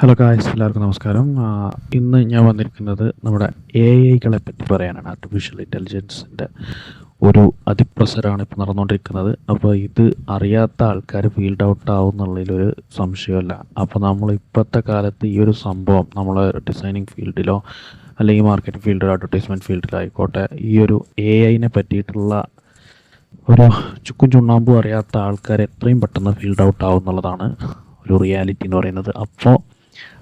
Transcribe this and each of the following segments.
Hello guys, എല്ലാവർക്കും നമസ്കാരം. ഇന്ന് ഞാൻ വന്നിരിക്കുന്നത് നമ്മുടെ ഐകളെ പറ്റി പറയാനാണ്. ആർട്ടിഫിഷ്യൽ ഇൻ്റലിജൻസിൻ്റെ ഒരു അതിപ്രസരമാണ് ഇപ്പോൾ നടന്നുകൊണ്ടിരിക്കുന്നത്. അപ്പോൾ ഇത് അറിയാത്ത ആൾക്കാർ ഫീൽഡ് ഔട്ട് ആവും എന്നുള്ളതിലൊരു സംശയമല്ല. അപ്പോൾ നമ്മൾ ഇപ്പോഴത്തെ കാലത്ത് ഈ ഒരു സംഭവം നമ്മൾ ഡിസൈനിങ് ഫീൽഡിലോ അല്ലെങ്കിൽ മാർക്കറ്റിംഗ് ഫീൽഡിലോ അഡ്വർടൈസ്മെൻറ്റ് ഫീൽഡിലോ ആയിക്കോട്ടെ, ഈ ഒരു ഐനെ പറ്റിയിട്ടുള്ള ഒരു ചുക്കും ചുണ്ണാമ്പും അറിയാത്ത ആൾക്കാർ എത്രയും പെട്ടെന്ന് ഫീൽഡ് ഔട്ട് ആവും എന്നുള്ളതാണ് ഒരു റിയാലിറ്റി എന്ന് പറയുന്നത്. അപ്പോൾ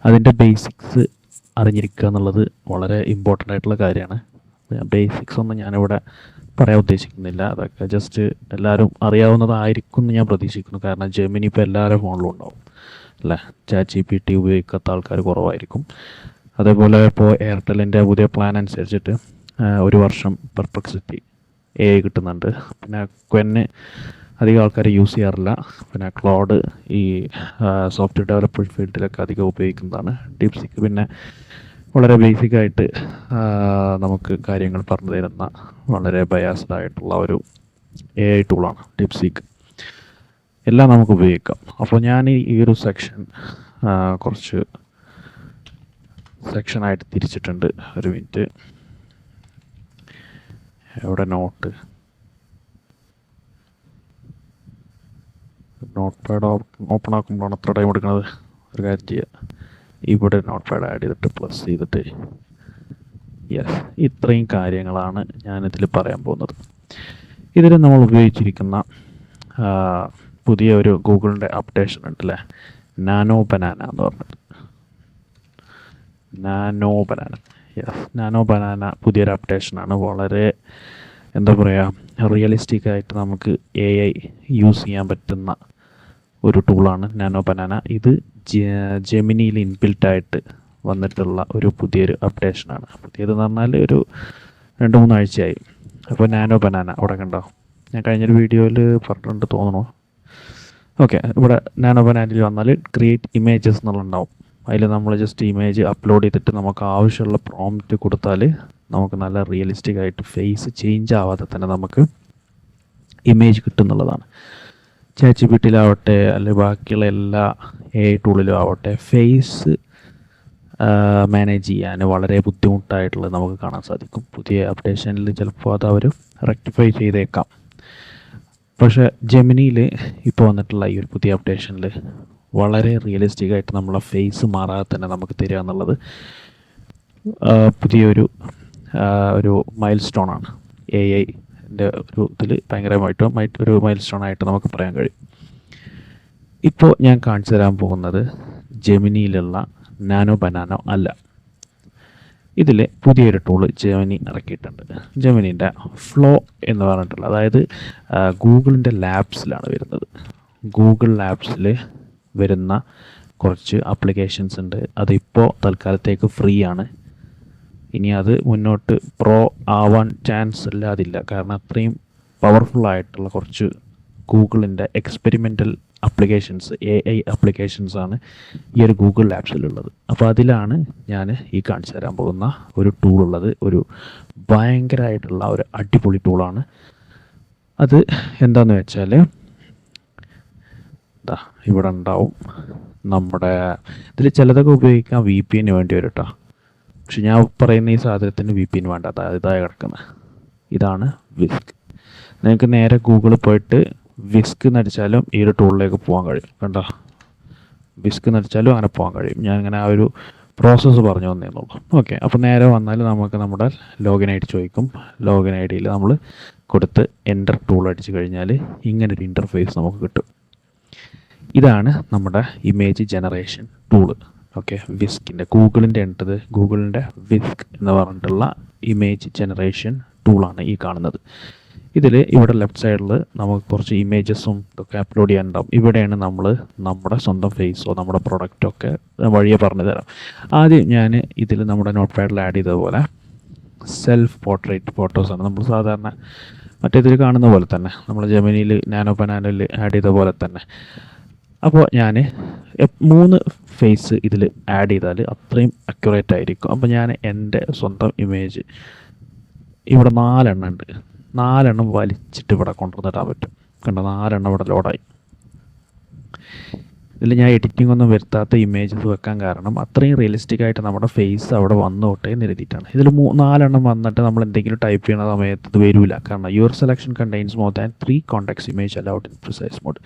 അതിൻ്റെ ബേസിക്സ് അറിഞ്ഞിരിക്കുക എന്നുള്ളത് വളരെ ഇമ്പോർട്ടൻ്റ് ആയിട്ടുള്ള കാര്യമാണ്. ബേസിക്സ് ഒന്നും ഞാനിവിടെ പറയാൻ ഉദ്ദേശിക്കുന്നില്ല. അതൊക്കെ ജസ്റ്റ് എല്ലാവരും അറിയാവുന്നതായിരിക്കും എന്ന് ഞാൻ പ്രതീക്ഷിക്കുന്നു. കാരണം ജെമിനി ഇപ്പോൾ എല്ലാവരുടെ ഫോണിലും ഉണ്ടാവും അല്ലേ. ChatGPT ഉപയോഗിക്കാത്ത ആൾക്കാർ കുറവായിരിക്കും. അതേപോലെ ഇപ്പോൾ എയർടെല്ലിൻ്റെ പുതിയ പ്ലാൻ അനുസരിച്ചിട്ട് ഒരു വർഷം പെർപ്ലക്സിറ്റി AI കിട്ടുന്നുണ്ട്. പിന്നെ ക്വെന്ന് അധികം ആൾക്കാർ യൂസ് ചെയ്യാറില്ല. പിന്നെ ക്ലോഡ് ഈ സോഫ്റ്റ്വെയർ ഡെവലപ്മെൻറ്റ് ഫീൽഡിലൊക്കെ അധികം ഉപയോഗിക്കുന്നതാണ്. ഡീപ്സീക്ക് പിന്നെ വളരെ ബേസിക്കായിട്ട് നമുക്ക് കാര്യങ്ങൾ പറഞ്ഞു തരുന്ന വളരെ ബയാസ്ഡ് ആയിട്ടുള്ള ഒരു AI ടൂളാണ് ഡീപ്സീക്ക്. എല്ലാം നമുക്ക് ഉപയോഗിക്കാം. അപ്പോൾ ഞാൻ ഈ ഒരു കുറച്ച് സെക്ഷനായിട്ട് തിരിച്ചിട്ടുണ്ട്. ഒരു മിനിറ്റ്, എവിടെ നോട്ട് പാഡ് ഓപ്പൺ ആക്കുമ്പോഴാണ് അത്ര ടൈം എടുക്കുന്നത്. ഒരു കാര്യം ചെയ്യുക, ഇവിടെ നോട്ട് പാഡ് ആഡ് ചെയ്തിട്ട് പ്ലസ് ചെയ്തിട്ട് യെസ്, ഇത്രയും കാര്യങ്ങളാണ് ഞാനിതിൽ പറയാൻ പോകുന്നത്. ഇതിൽ നമ്മൾ ഉപയോഗിച്ചിരിക്കുന്ന പുതിയ ഒരു ഗൂഗിളിൻ്റെ അപ്ഡേഷൻ ഉണ്ടല്ലേ, നാനോ ബനാന എന്ന് പറഞ്ഞിട്ട്. നാനോ ബനാന പുതിയൊരു അപ്ഡേഷനാണ്. വളരെ എന്താ പറയുക, റിയലിസ്റ്റിക് ആയിട്ട് നമുക്ക് AI യൂസ് ചെയ്യാൻ പറ്റുന്ന ഒരു ടൂളാണ് നാനോ ബനാന. ഇത് ജെമിനിയിൽ ഇൻബിൽട്ടായിട്ട് വന്നിട്ടുള്ള ഒരു പുതിയൊരു അപ്ഡേഷനാണ്. പുതിയതെന്ന് പറഞ്ഞാൽ ഒരു 2-3 ആഴ്ചയായി. അപ്പോൾ നാനോ ബനാന അവിടെ കണ്ടോ, ഞാൻ കഴിഞ്ഞൊരു വീഡിയോയിൽ പറഞ്ഞിട്ടുണ്ട് തോന്നണോ. ഓക്കെ, ഇവിടെ നാനോ ബനാനയിൽ വന്നാൽ ക്രിയേറ്റ് ഇമേജസ് എന്നുള്ളതുണ്ടാവും. അതിൽ നമ്മൾ ജസ്റ്റ് ഇമേജ് അപ്ലോഡ് ചെയ്തിട്ട് നമുക്ക് ആവശ്യമുള്ള പ്രോംപ്റ്റ് കൊടുത്താൽ നമുക്ക് നല്ല റിയലിസ്റ്റിക് ആയിട്ട് ഫേസ് ചേഞ്ച് ആവാതെ തന്നെ നമുക്ക് ഇമേജ് കിട്ടുന്നുള്ളതാണ്. ChatGPTയിലാവട്ടെ അല്ലെങ്കിൽ ബാക്കിയുള്ള എല്ലാ AI ടൂളിലും ആവട്ടെ, ഫേസ് മാനേജ് ചെയ്യാൻ വളരെ ബുദ്ധിമുട്ടായിട്ടുള്ളത് നമുക്ക് കാണാൻ സാധിക്കും. പുതിയ അപ്ഡേഷനിൽ ചിലപ്പോൾ അത് അവർ റെക്ടിഫൈ ചെയ്തേക്കാം. പക്ഷേ ജെമിനിയിൽ ഇപ്പോൾ വന്നിട്ടുള്ള ഈ ഒരു പുതിയ അപ്ഡേഷനിൽ വളരെ റിയലിസ്റ്റിക് ആയിട്ട് നമ്മളെ ഫേസ് മാറാതെ തന്നെ നമുക്ക് തരിക എന്നുള്ളത് പുതിയൊരു ഒരു മൈൽ സ്റ്റോണാണ്. AIൻ്റെ ഒരു ഇതിൽ ഭയങ്കരമായിട്ടും ഒരു മൈൽ സ്റ്റോണായിട്ട് നമുക്ക് പറയാൻ കഴിയും. ഇപ്പോൾ ഞാൻ കാണിച്ചു തരാൻ പോകുന്നത് ജെമിനിയിലുള്ള നാനോ ബനാനോ അല്ല. ഇതിൽ പുതിയൊരു ടൂള് ജെമിനി ഇറക്കിയിട്ടുണ്ട്. ജെമിനിൻ്റെ ഫ്ലോ എന്ന് പറഞ്ഞിട്ടുള്ള, അതായത് ഗൂഗിളിൻ്റെ ലാബ്സിലാണ് വരുന്നത്. ഗൂഗിൾ ലാബ്സിൽ വരുന്ന കുറച്ച് ആപ്ലിക്കേഷൻസ് ഉണ്ട്. അതിപ്പോൾ തൽക്കാലത്തേക്ക് ഫ്രീ ആണ്. ഇനി അത് മുന്നോട്ട് പ്രോ ആവാൻ ചാൻസ് ഇല്ലാതില്ല. കാരണം അത്രയും പവർഫുള്ളായിട്ടുള്ള കുറച്ച് ഗൂഗിളിൻ്റെ എക്സ്പെരിമെൻ്റൽ ആപ്ലിക്കേഷൻസ്, AI ആപ്ലിക്കേഷൻസാണ് ഈ ഒരു ഗൂഗിൾ ലാബ്സിലുള്ളത്. അപ്പോൾ അതിലാണ് ഞാൻ ഈ കാണിച്ചു തരാൻ പോകുന്ന ഒരു ടൂളുള്ളത്. ഒരു ഭയങ്കരമായിട്ടുള്ള ഒരു അടിപൊളി ടൂളാണ്. അത് എന്താണെന്ന് വെച്ചാൽ ഇവിടെ ഉണ്ടാവും. നമ്മുടെ ഇതിൽ ചിലതൊക്കെ ഉപയോഗിക്കാൻ VPN വേണ്ടി വരും കേട്ടോ. പക്ഷെ ഞാൻ പറയുന്ന ഈ സാധനത്തിന് VPN വേണ്ട. ഇതായി കിടക്കുന്നത് ഇതാണ് വിസ്ക്. നിങ്ങൾക്ക് നേരെ ഗൂഗിളിൽ പോയിട്ട് വിസ്ക് നടിച്ചാലും ഈ ഒരു ടൂളിലേക്ക് പോകാൻ കഴിയും. കണ്ടോ, വിസ്ക് നടിച്ചാലും അങ്ങനെ പോകാൻ കഴിയും. ഞാൻ ഇങ്ങനെ ആ ഒരു പ്രോസസ്സ് പറഞ്ഞു തന്നേന്നുള്ളൂ. ഓക്കെ, അപ്പോൾ നേരെ വന്നാൽ നമുക്ക് നമ്മുടെ ലോഗിൻ ID ചോദിക്കും. ലോഗിൻ IDയിൽ നമ്മൾ കൊടുത്ത് എൻ്റർ ടൂൾ അടിച്ച് കഴിഞ്ഞാൽ ഇങ്ങനൊരു ഇൻ്റർഫേസ് നമുക്ക് കിട്ടും. ഇതാണ് നമ്മുടെ ഇമേജ് ജനറേഷൻ ടൂള്. ഓക്കെ, വിസ്കിൻ്റെ ഗൂഗിളിൻ്റെ വിസ്ക് എന്ന് പറഞ്ഞിട്ടുള്ള ഇമേജ് ജനറേഷൻ ടൂളാണ് ഈ കാണുന്നത്. ഇതിൽ ഇവിടെ ലെഫ്റ്റ് സൈഡിൽ നമുക്ക് കുറച്ച് ഇമേജസും ഇതൊക്കെ അപ്ലോഡ് ചെയ്യാനുണ്ടാവും. ഇവിടെയാണ് നമ്മൾ നമ്മുടെ സ്വന്തം ഫേസോ നമ്മുടെ പ്രൊഡക്റ്റൊക്കെ വഴിയെ പറഞ്ഞു തരാം. ആദ്യം ഞാൻ ഇതിൽ നമ്മുടെ നോട്ട് പാഡിൽ ആഡ് ചെയ്തതുപോലെ സെൽഫ് പോർട്രേറ്റ് ഫോട്ടോസാണ് നമ്മൾ സാധാരണ മറ്റേതിൽ കാണുന്ന പോലെ തന്നെ, നമ്മൾ ജെമിനിയിൽ നാനോ ബനാനയിൽ ആഡ് ചെയ്ത പോലെ തന്നെ. അപ്പോൾ ഞാൻ 3 ഫേസ് ഇതിൽ ആഡ് ചെയ്താൽ അത്രയും അക്യുറേറ്റ് ആയിരിക്കും. അപ്പോൾ ഞാൻ എൻ്റെ സ്വന്തം ഇമേജ് ഇവിടെ 4 എണ്ണം ഉണ്ട്. 4 എണ്ണം വലിച്ചിട്ട് ഇവിടെ കൊണ്ടുവന്നിടാൻ പറ്റും. കണ്ടോ, 4 എണ്ണം ഇവിടെ ലോഡായി. ഇതിൽ ഞാൻ എഡിറ്റിംഗ് ഒന്നും വരുത്താത്ത ഇമേജസ് വെക്കാൻ കാരണം അത്രയും റിയലിസ്റ്റിക് ആയിട്ട് നമ്മുടെ ഫേസ് അവിടെ വന്നോട്ടെ എന്ന് എഴുതിയിട്ടാണ്. ഇതിൽ 4 വന്നിട്ട് നമ്മൾ എന്തെങ്കിലും ടൈപ്പ് ചെയ്യുന്ന സമയത്ത് ഇത് വരില്ല. കാരണം your selection contains more than 3 contacts image allowed in precise mode.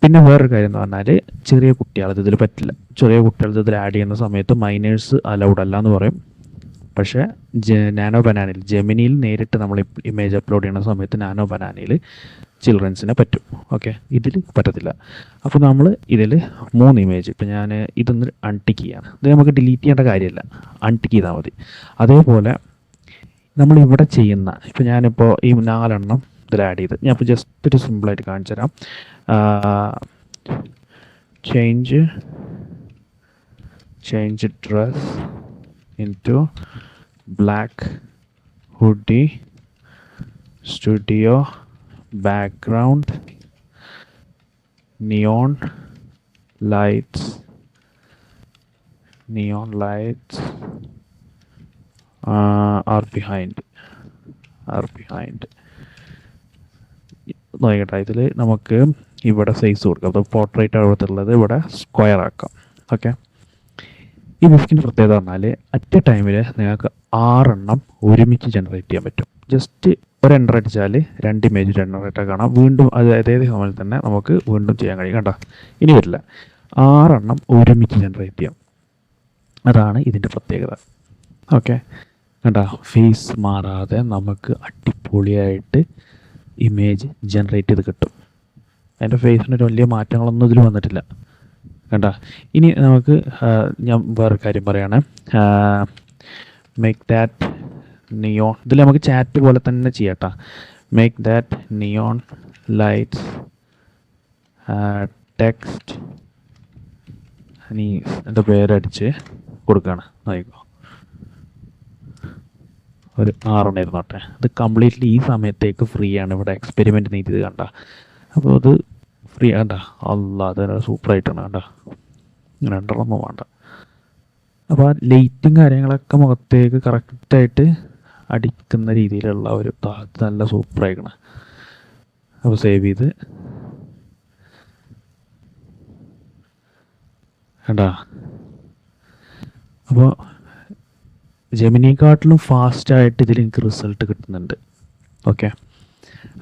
പിന്നെ വേറൊരു കാര്യം എന്ന് പറഞ്ഞാൽ ചെറിയ കുട്ടികളത് ഇതിൽ പറ്റില്ല. ചെറിയ കുട്ടികളത് ഇതിൽ ആഡ് ചെയ്യുന്ന സമയത്ത് മൈനേഴ്സ് അലൗഡ് അല്ല എന്ന് പറയും. പക്ഷേ നാനോ ബനാനയിൽ ജെമിനിയിൽ നേരിട്ട് നമ്മൾ ഇമേജ് അപ്ലോഡ് ചെയ്യുന്ന സമയത്ത് നാനോ ബനാനയിൽ ചിൽഡ്രൻസിനെ പറ്റും. ഓക്കെ, ഇതിൽ പറ്റത്തില്ല. അപ്പോൾ നമ്മൾ ഇതിൽ 3 ഇമേജ്, ഇപ്പം ഞാൻ ഇതൊന്ന് അൺടിക്ക് ചെയ്യാണ്. ഇത് നമുക്ക് ഡിലീറ്റ് ചെയ്യേണ്ട കാര്യമില്ല, അൺടിക്ക് ചെയ്താൽ മതി. അതേപോലെ നമ്മളിവിടെ ചെയ്യുന്ന, ഇപ്പം ഞാനിപ്പോൾ ഈ 4 ഇതിൽ ആഡ് ചെയ്ത് ഞാൻ ഇപ്പോൾ ജസ്റ്റ് ഒരു സിമ്പിളായിട്ട് കാണിച്ചു തരാം. Change dress into black hoodie, studio background, neon lights are behind നോക്കട്ടെ. ഇതിൽ നമുക്ക് ഇവിടെ സൈസ് കൊടുക്കാം. അപ്പോൾ പോർട്രേറ്റ് അവിടുത്തുള്ളത് ഇവിടെ സ്ക്വയർ ആക്കാം. ഓക്കെ, ഈ ബുക്കിൻ്റെ പ്രത്യേകത പറഞ്ഞാൽ അറ്റ് എ ടൈമിൽ നിങ്ങൾക്ക് 6 ഒരുമിച്ച് ജനറേറ്റ് ചെയ്യാൻ പറ്റും. ജസ്റ്റ് ഒരു എൻ്റർ അടിച്ചാൽ 2 ഇമേജ് ജനറേറ്റ് കാണാം. വീണ്ടും അതേ സമയത്ത് തന്നെ നമുക്ക് വീണ്ടും ചെയ്യാൻ കഴിയും. കണ്ടോ, ഇനി വരില്ല, 6 ഒരുമിച്ച് ജനറേറ്റ് ചെയ്യാം. അതാണ് ഇതിൻ്റെ പ്രത്യേകത. ഓക്കെ, കണ്ടോ, ഫേസ് മാറാതെ നമുക്ക് അടിപൊളിയായിട്ട് ഇമേജ് ജനറേറ്റ് ചെയ്ത് കിട്ടും. അതിൻ്റെ ഫേസിനൊരു വലിയ മാറ്റങ്ങളൊന്നും ഇതിൽ വന്നിട്ടില്ല. കണ്ട, ഇനി നമുക്ക് ഞാൻ വേറെ കാര്യം പറയുകയാണ്. മേക്ക് ദാറ്റ് നിയോൺ, ഇതിൽ നമുക്ക് ചാറ്റ് പോലെ തന്നെ ചെയ്യാട്ടോ. Make that neon lights text, ഇനി എൻ്റെ പേരടിച്ച് കൊടുക്കുകയാണ്. നോക്കിക്കോ, ഒരു 6 ഇരുന്നോട്ടെ. ഇത് കംപ്ലീറ്റ്ലി ഈ സമയത്തേക്ക് ഫ്രീ ആണ്. ഇവിടെ എക്സ്പെരിമെൻ്റ് നീതി കണ്ട, അപ്പോൾ അത് ഫ്രീ കണ്ട. അല്ല, അത് സൂപ്പറായിട്ടാണ് കണ്ട. 2 വേണ്ട. അപ്പോൾ ആ ലൈറ്റും കാര്യങ്ങളൊക്കെ മുഖത്തേക്ക് കറക്റ്റായിട്ട് അടിക്കുന്ന രീതിയിലുള്ള ഒരു നല്ല സൂപ്പറായിക്കണം. അപ്പോൾ സേവ് ചെയ്ത് കണ്ട. അപ്പോൾ ജെമിനിയെക്കാട്ടിലും ഫാസ്റ്റായിട്ട് ഇതിൽ എനിക്ക് റിസൾട്ട് കിട്ടുന്നുണ്ട്. ഓക്കെ,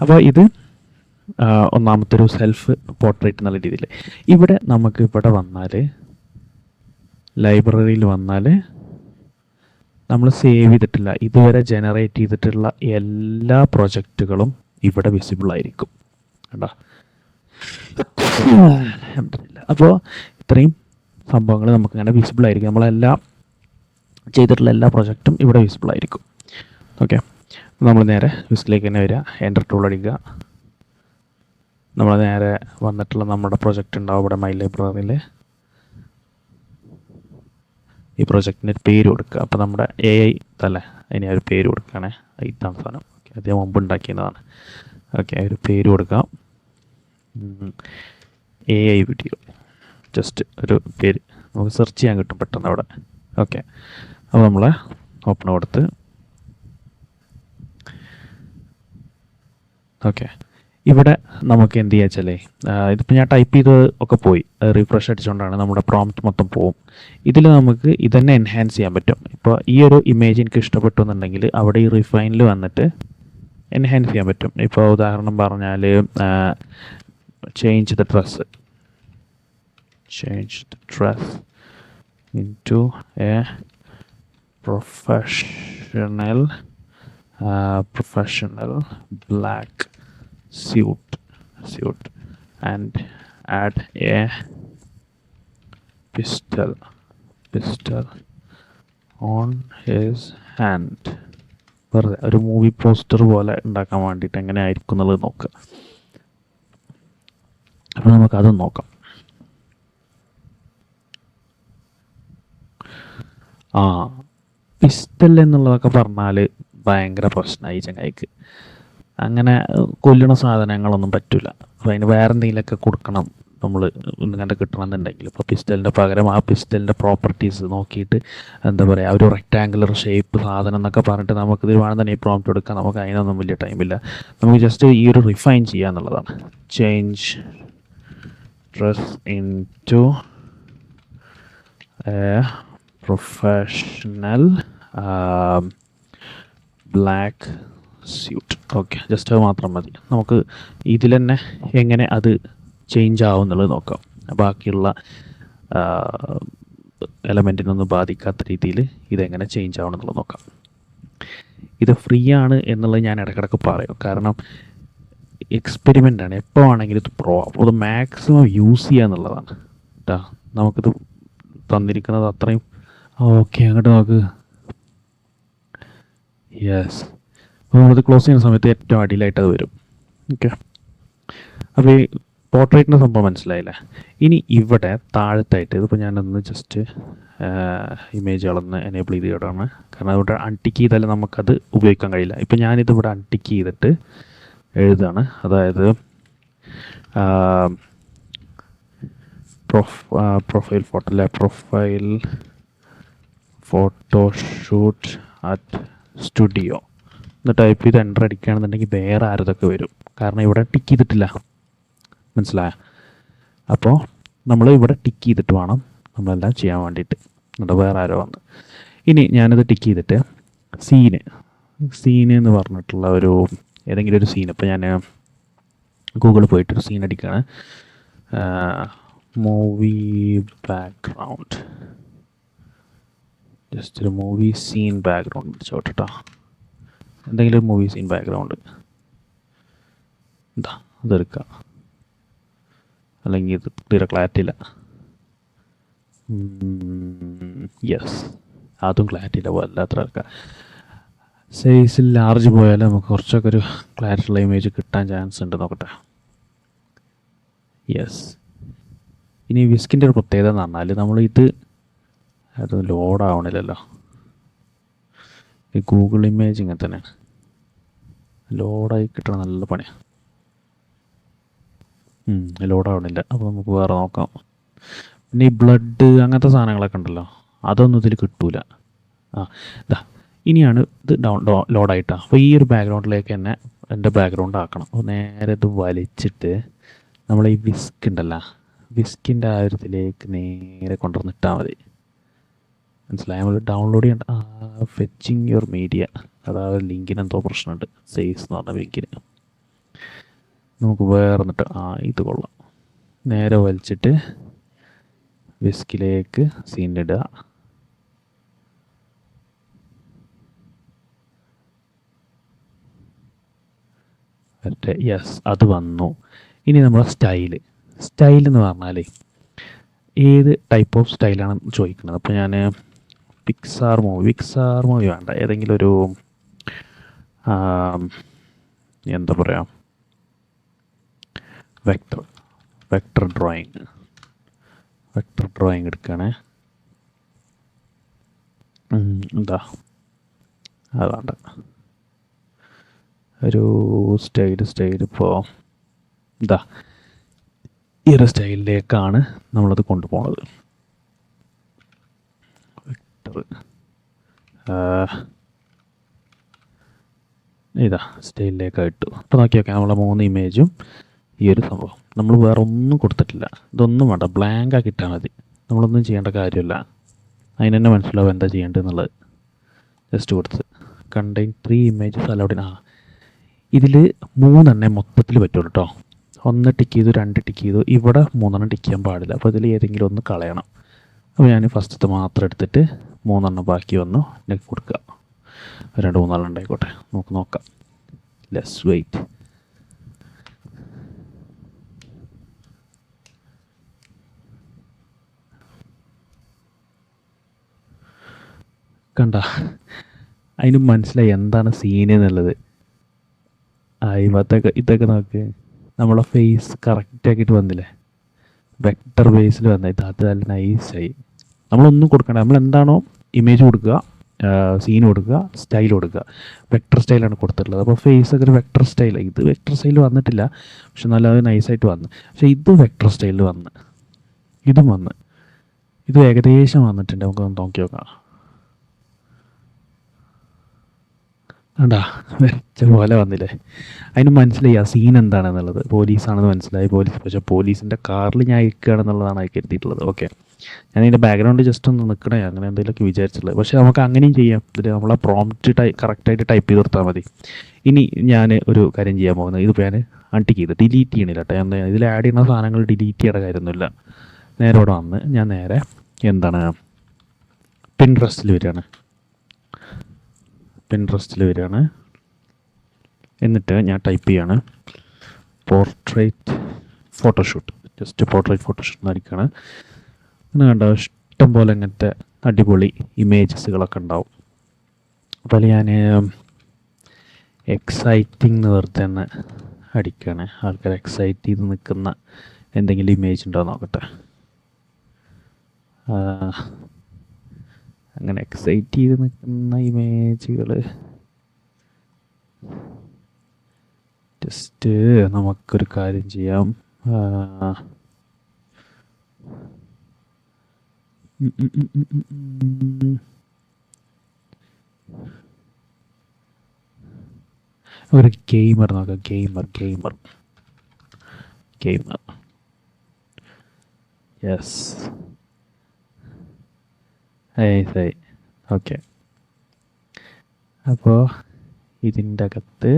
അപ്പോൾ ഇത് ഒന്നാമത്തെ ഒരു സെൽഫ് പോർട്രേറ്റ് എന്നുള്ള രീതിയിൽ. ഇവിടെ നമുക്ക് ഇവിടെ വന്നാൽ ലൈബ്രറിയിൽ വന്നാൽ നമ്മൾ സേവ് ചെയ്തിട്ടില്ല ഇതുവരെ ജനറേറ്റ് ചെയ്തിട്ടുള്ള എല്ലാ പ്രൊജക്റ്റുകളും ഇവിടെ വിസിബിൾ ആയിരിക്കും. കേട്ടോ, അപ്പോൾ ഇത്രയും സംഭവങ്ങൾ നമുക്കിങ്ങനെ വിസിബിൾ ആയിരിക്കും. നമ്മളെല്ലാം ചെയ്തിട്ടുള്ള എല്ലാ പ്രൊജക്റ്റും ഇവിടെ വിസിബിൾ ആയിരിക്കും. ഓക്കെ, നമ്മൾ നേരെ വിസിലേക്ക് തന്നെ വരിക, എൻ്റർ ടൂൾ അടിക്കുക. നമ്മൾ നേരെ വന്നിട്ടുള്ള നമ്മുടെ പ്രൊജക്റ്റ് ഉണ്ടാവും ഇവിടെ മൈ ലൈബ്രറിയിൽ. ഈ പ്രൊജക്റ്റിന് ഒരു പേര് കൊടുക്കുക. അപ്പോൾ നമ്മുടെ AI അല്ലേ, അതിന് ഒരു പേര് കൊടുക്കുകയാണേ. ഇതാണ് സാധനം. ഓക്കെ, അതേ മുമ്പ് ഉണ്ടാക്കിയതാണ്. ഓക്കെ, ഒരു പേര് കൊടുക്കാം. AI വീഡിയോ, ജസ്റ്റ് ഒരു പേര് നമുക്ക് സെർച്ച് ചെയ്യാൻ കിട്ടും പെട്ടെന്ന് അവിടെ. ഓക്കെ, അപ്പോൾ നമ്മൾ ഓപ്പൺ കൊടുത്ത് ഓക്കെ, ഇവിടെ നമുക്ക് എന്ത് ചെയ്യുക വെച്ചാലേ, ഇതിപ്പോൾ ഞാൻ ടൈപ്പ് ചെയ്തത് ഒക്കെ പോയി, റീഫ്രഷ് അടിച്ചുകൊണ്ടാണ് നമ്മുടെ പ്രോംപ്റ്റ് മൊത്തം പോവും. ഇതിൽ നമുക്ക് ഇതന്നെ എൻഹാൻസ് ചെയ്യാൻ പറ്റും. ഇപ്പോൾ ഈ ഒരു ഇമേജ് എനിക്ക് ഇഷ്ടപ്പെട്ടു എന്നുണ്ടെങ്കിൽ അവിടെ ഈ റിഫൈനിൽ വന്നിട്ട് എൻഹാൻസ് ചെയ്യാൻ പറ്റും. ഇപ്പോൾ ഉദാഹരണം പറഞ്ഞാൽ change the dress into a professional black suit and add a pistol on his hand. വെറുതെ ഒരു മൂവി പോസ്റ്റർ പോലെ ഉണ്ടാക്കാൻ വേണ്ടിയിട്ട് എങ്ങനെ ആയിരിക്കും എന്നുള്ളത് നോക്കുക. അപ്പോൾ നമുക്കത് നോക്കാം. പിസ്റ്റൽ എന്നുള്ളതൊക്കെ പറഞ്ഞാൽ ഭയങ്കര പ്രശ്നമായി ചങ്ങായിക്ക്. അങ്ങനെ കൊല്ലണ സാധനങ്ങളൊന്നും പറ്റില്ല. അപ്പോൾ അതിന് വേറെ എന്തെങ്കിലുമൊക്കെ കൊടുക്കണം നമ്മൾ ഇങ്ങനെ കിട്ടണമെന്നുണ്ടെങ്കിൽ. ഇപ്പോൾ പിസ്റ്റലിൻ്റെ പകരം ആ പിസ്റ്റലിൻ്റെ പ്രോപ്പർട്ടീസ് നോക്കിയിട്ട് എന്താ പറയുക, ഒരു റെക്റ്റാങ്കുലർ ഷേപ്പ് സാധനം എന്നൊക്കെ പറഞ്ഞിട്ട് നമുക്കിത് വേണം തന്നെ ഈ പ്രോംപ്റ്റ് എടുക്കാം. നമുക്ക് അതിനൊന്നും വലിയ ടൈമില്ല. നമുക്ക് ജസ്റ്റ് ഈ ഒരു റിഫൈൻ ചെയ്യുക എന്നുള്ളതാണ്. Change dress into a professional black suit. Okay, just അത് മാത്രം മതി. നമുക്ക് ഇതിൽ തന്നെ എങ്ങനെ അത് ചേഞ്ച് ആവും എന്നുള്ളത് നോക്കാം. ബാക്കിയുള്ള എലമെൻറ്റിനൊന്നും ബാധിക്കാത്ത രീതിയിൽ ഇതെങ്ങനെ ചേഞ്ച് ആവണം എന്നുള്ളത് നോക്കാം. ഇത് ഫ്രീ ആണ് എന്നുള്ളത് ഞാൻ ഇടയ്ക്കിടയ്ക്ക് പറയും, കാരണം എക്സ്പെരിമെൻ്റ് ആണ്. എപ്പോൾ ആണെങ്കിലും ഇത് പ്രോ അപ്പോൾ അത് മാക്സിമം യൂസ് ചെയ്യുക എന്നുള്ളതാണ് കേട്ടോ. നമുക്കിത് തന്നിരിക്കുന്നത് അത്രയും. ഓക്കെ, അങ്ങോട്ട് നോക്ക്. യെസ്, അപ്പോൾ നമ്മളിത് ക്ലോസ് ചെയ്യുന്ന സമയത്ത് ഏറ്റവും അടിയിലായിട്ട് അത് വരും. ഓക്കെ, അപ്പോൾ ഈ പോർട്രേറ്റിൻ്റെ സംഭവം മനസ്സിലായില്ലേ? ഇനി ഇവിടെ താഴത്തായിട്ട് ഇതിപ്പോൾ ഞാനൊന്ന് ജസ്റ്റ് ഇമേജുകളൊന്ന് എനേബിൾ ചെയ്തിടാണ്, കാരണം ഇവിടെ അൺടിക്ക് ചെയ്താൽ നമുക്കത് ഉപയോഗിക്കാൻ കഴിയില്ല. ഇപ്പോൾ ഞാനിത് ഇവിടെ അൺടിക്ക് ചെയ്തിട്ട് എഴുതാണ്, അതായത് പ്രൊഫൈൽ ഫോട്ടോ അല്ലേ, പ്രൊഫൈൽ ഫോട്ടോഷൂട്ട് അറ്റ് സ്റ്റുഡിയോ എന്ന് ടൈപ്പ് ചെയ്ത് എൻ്റർ അടിക്കുകയാണെന്നുണ്ടെങ്കിൽ വേറെ ആരതൊക്കെ വരും, കാരണം ഇവിടെ ടിക്ക് ചെയ്തിട്ടില്ല. മനസ്സിലായ? അപ്പോൾ നമ്മൾ ഇവിടെ ടിക്ക് ചെയ്തിട്ട് വേണം നമ്മളെല്ലാം ചെയ്യാൻ വേണ്ടിയിട്ട്. എന്നിട്ട് വേറെ ആരോ വന്ന് ഇനി ഞാനിത് ടിക്ക് ചെയ്തിട്ട് സീന് എന്ന് പറഞ്ഞിട്ടുള്ള ഒരു ഏതെങ്കിലും ഒരു സീൻ, ഇപ്പോൾ ഞാൻ ഗൂഗിളിൽ പോയിട്ടൊരു സീൻ അടിക്കുകയാണ്. മൂവി ബാക്ക്ഗ്രൗണ്ട്, ജസ്റ്റ് ഒരു മൂവി സീൻ ബാക്ക്ഗ്രൗണ്ട് പിടിച്ചോട്ടോ. എന്തെങ്കിലും ഒരു മൂവി സീൻ ബാക്ക്ഗ്രൗണ്ട് എന്താ അതെടുക്കുക, അല്ലെങ്കിൽ ഇത് തീരെ ക്ലാരിറ്റി ഇല്ല. യെസ്, അതും ക്ലാരിറ്റി ഇല്ല, വല്ലാത്ര എടുക്കുക. സൈസിൽ ലാർജ് പോയാൽ നമുക്ക് കുറച്ചൊക്കെ ഒരു ക്ലാരിറ്റി ഉള്ള ഇമേജ് കിട്ടാൻ ചാൻസ് ഉണ്ട്. നോക്കട്ടെ. യെസ്, ഇനി വിസ്കിൻ്റെ ഒരു പ്രത്യേകത എന്ന് പറഞ്ഞാൽ നമ്മളിത് അത് ലോഡാവണില്ലല്ലോ. ഈ ഗൂഗിൾ ഇമേജ് ഇങ്ങനെ തന്നെയാണ്, ലോഡായി കിട്ടണം നല്ല പണിയാണ്. ലോഡാവണില്ല. അപ്പോൾ നമുക്ക് വേറെ നോക്കാം. പിന്നെ ഈ ബ്ലഡ് അങ്ങനത്തെ സാധനങ്ങളൊക്കെ ഉണ്ടല്ലോ, അതൊന്നും ഇതിൽ കിട്ടൂല. ഇതാ ഇനിയാണ് ഇത് ലോഡായിട്ടാണ്. അപ്പോൾ ഈ ഒരു ബാക്ക്ഗ്രൗണ്ടിലേക്ക് തന്നെ എൻ്റെ ബാക്ക്ഗ്രൗണ്ട് ആക്കണം. അപ്പോൾ നേരെ ഇത് വലിച്ചിട്ട് നമ്മൾ ഈ വിസ്ക് ഉണ്ടല്ലോ, വിസ്കിൻ്റെ ആ ഒരു ഇതിലേക്ക് നേരെ കൊണ്ടുവന്നിട്ടാൽ മതി. മനസ്സിലായി? നമ്മൾ ഡൗൺലോഡ് ചെയ്യേണ്ട ഫെച്ചിങ് യുവർ മീഡിയ, അതായത് ലിങ്കിന് എന്തോ പ്രശ്നമുണ്ട്. സൈസ് എന്ന് പറഞ്ഞ ലിങ്കിന് നമുക്ക് വേറെ എന്നിട്ട് ഇത് കൊള്ളാം. നേരെ വലിച്ചിട്ട് വിസ്കിലേക്ക് സീനിടുക. മറ്റേ യെസ്, അത് വന്നു. ഇനി നമ്മുടെ സ്റ്റൈൽ എന്ന് പറഞ്ഞാൽ ഏത് ടൈപ്പ് ഓഫ് സ്റ്റൈലാണ് ചോദിക്കുന്നത്. അപ്പോൾ ഞാൻ പിക്സാർ മൂവി വേണ്ട, ഏതെങ്കിലും ഒരു എന്താ പറയുക, വെക്ടർ ഡ്രോയിങ് എടുക്കുകയാണേ. എന്താ അതാണ്ട് ഒരു സ്റ്റൈൽ ഇപ്പോൾ എന്താ ഈ ഒരു സ്റ്റൈലിലേക്കാണ് നമ്മളത് കൊണ്ടുപോകുന്നത്. ഇതാ സ്റ്റൈലിലേക്ക് ഇട്ടു. അപ്പോൾ നോക്കിയൊക്കെ നമ്മളെ 3 ഇമേജും ഈ ഒരു സംഭവം. നമ്മൾ വേറെ ഒന്നും കൊടുത്തിട്ടില്ല, ഇതൊന്നും വേണ്ട, ബ്ലാങ്ക് ആക്കി ഇട്ടാൽ മതി. നമ്മളൊന്നും ചെയ്യേണ്ട കാര്യമില്ല, അതിന് തന്നെ മനസ്സിലാവും എന്താ ചെയ്യേണ്ടതെന്നുള്ളത്. ജസ്റ്റ് കൊടുത്ത് കണ്ടെയ്ൻ 3 ഇമേജസ് അലൗഡ്. ഇതിൽ 3 മൊത്തത്തിൽ പറ്റുള്ളൂ കേട്ടോ. 1 ടിക്ക് ചെയ്തു, 2 ടിക്ക് ചെയ്തു, ഇവിടെ 3 ടിക്ക് ചെയ്യാൻ പാടില്ല. അപ്പോൾ ഇതിൽ ഏതെങ്കിലും ഒന്ന് കളയണം. അപ്പോൾ ഞാൻ ഫസ്റ്റത്തെ മാത്രം എടുത്തിട്ട് 3 ബാക്കി വന്നു നെക്ക് കൊടുക്കുക. 2-3 ഉണ്ടായിക്കോട്ടെ, നമുക്ക് നോക്കാം. Let's wait. കണ്ട, അതിന് മനസ്സിലായി എന്താണ് സീൻ എന്നുള്ളത്. ഇതൊക്കെ നോക്ക്, നമ്മളെ ഫേസ് കറക്റ്റ് ആക്കിയിട്ട് വന്നില്ലേ, വെക്ടർ ബേസിൽ വന്നത്. അത് നല്ല നൈസായി. നമ്മളൊന്നും കൊടുക്കണ്ട, നമ്മൾ എന്താണോ ഇമേജ് കൊടുക്കുക, സീൻ കൊടുക്കുക, സ്റ്റൈൽ കൊടുക്കുക. വെക്ടർ സ്റ്റൈലാണ് കൊടുത്തിട്ടുള്ളത്. അപ്പോൾ ഫേസൊക്കെ ഒരു വെക്ടർ സ്റ്റൈൽ. ഇത് വെക്ടർ സ്റ്റൈൽ വന്നിട്ടില്ല, പക്ഷെ നല്ല നൈസായിട്ട് വന്ന്. പക്ഷെ ഇത് വെക്ടർ സ്റ്റൈലിൽ വന്ന്, ഇതും വന്ന്, ഇത് ഏകദേശം വന്നിട്ടുണ്ട്. നമുക്ക് നോക്കി നോക്കാം. ആണ്ടാ വെച്ച പോലെ വന്നില്ലേ. അതിന് മനസ്സിലായി ആ സീൻ എന്താണെന്നുള്ളത്. പോലീസാണെന്ന് മനസ്സിലായി. പോലീസ്, പക്ഷേ പോലീസിൻ്റെ കാറിൽ ഞാൻ ഇരിക്കുകയാണെന്നുള്ളതാണ് അതിൽ കരുതിയിട്ടുള്ളത്. ഓക്കെ, ഞാൻ അതിൻ്റെ ബാക്ക്ഗ്രൗണ്ട് ജസ്റ്റ് ഒന്ന് നിൽക്കണേ അങ്ങനെ എന്തെങ്കിലുമൊക്കെ വിചാരിച്ചിട്ടുള്ളത്. പക്ഷേ നമുക്ക് അങ്ങനെയും ചെയ്യാം. ഇതിൽ നമ്മളെ പ്രോംപ്റ്റ് കറക്റ്റായിട്ട് ടൈപ്പ് ചെയ്ത് കൊടുത്താൽ മതി. ഇനി ഞാൻ ഒരു കാര്യം ചെയ്യാൻ പോകുന്നത്, ഇതിപ്പോൾ ഞാൻ അൺടിക്ക് ചെയ്ത് ഡിലീറ്റ് ചെയ്യണില്ല കേട്ടോ. എന്താ ഇതിൽ ആഡ് ചെയ്യുന്ന സാധനങ്ങൾ ഡിലീറ്റ് ചെയ്യേണ്ട കാര്യമൊന്നുമില്ല. നേരെ ഇവിടെ വന്ന് ഞാൻ നേരെ എന്താണ് പിൻട്രസ്റ്റിൽ വരികയാണ്. എന്നിട്ട് ഞാൻ ടൈപ്പ് ചെയ്യാണ് portrait photoshoot. Just portrait photoshoot എന്നായിരിക്കുകയാണ്. അങ്ങനെ കണ്ടോ, ഇഷ്ടം പോലെ ഇങ്ങനത്തെ അടിപൊളി ഇമേജസുകളൊക്കെ ഉണ്ടാവും. അപ്പോൾ ഞാൻ എക്സൈറ്റിംഗ് എന്ന് വെറുതെ തന്നെ അടിക്കുകയാണ്. ആൾക്കാർ എക്സൈറ്റ് ചെയ്ത് നിൽക്കുന്ന എന്തെങ്കിലും ഇമേജ് ഉണ്ടോ നോക്കട്ടെ. അങ്ങനെ എക്സൈറ്റ് ചെയ്ത് നിൽക്കുന്ന ഇമേജുകൾ ജസ്റ്റ് നമുക്കൊരു കാര്യം ചെയ്യാം. ഒരു ഗെയിമർ നോക്കാം. Gamer yes. ശരി, ഓക്കെ. അപ്പോൾ ഇതിൻ്റെ അകത്ത്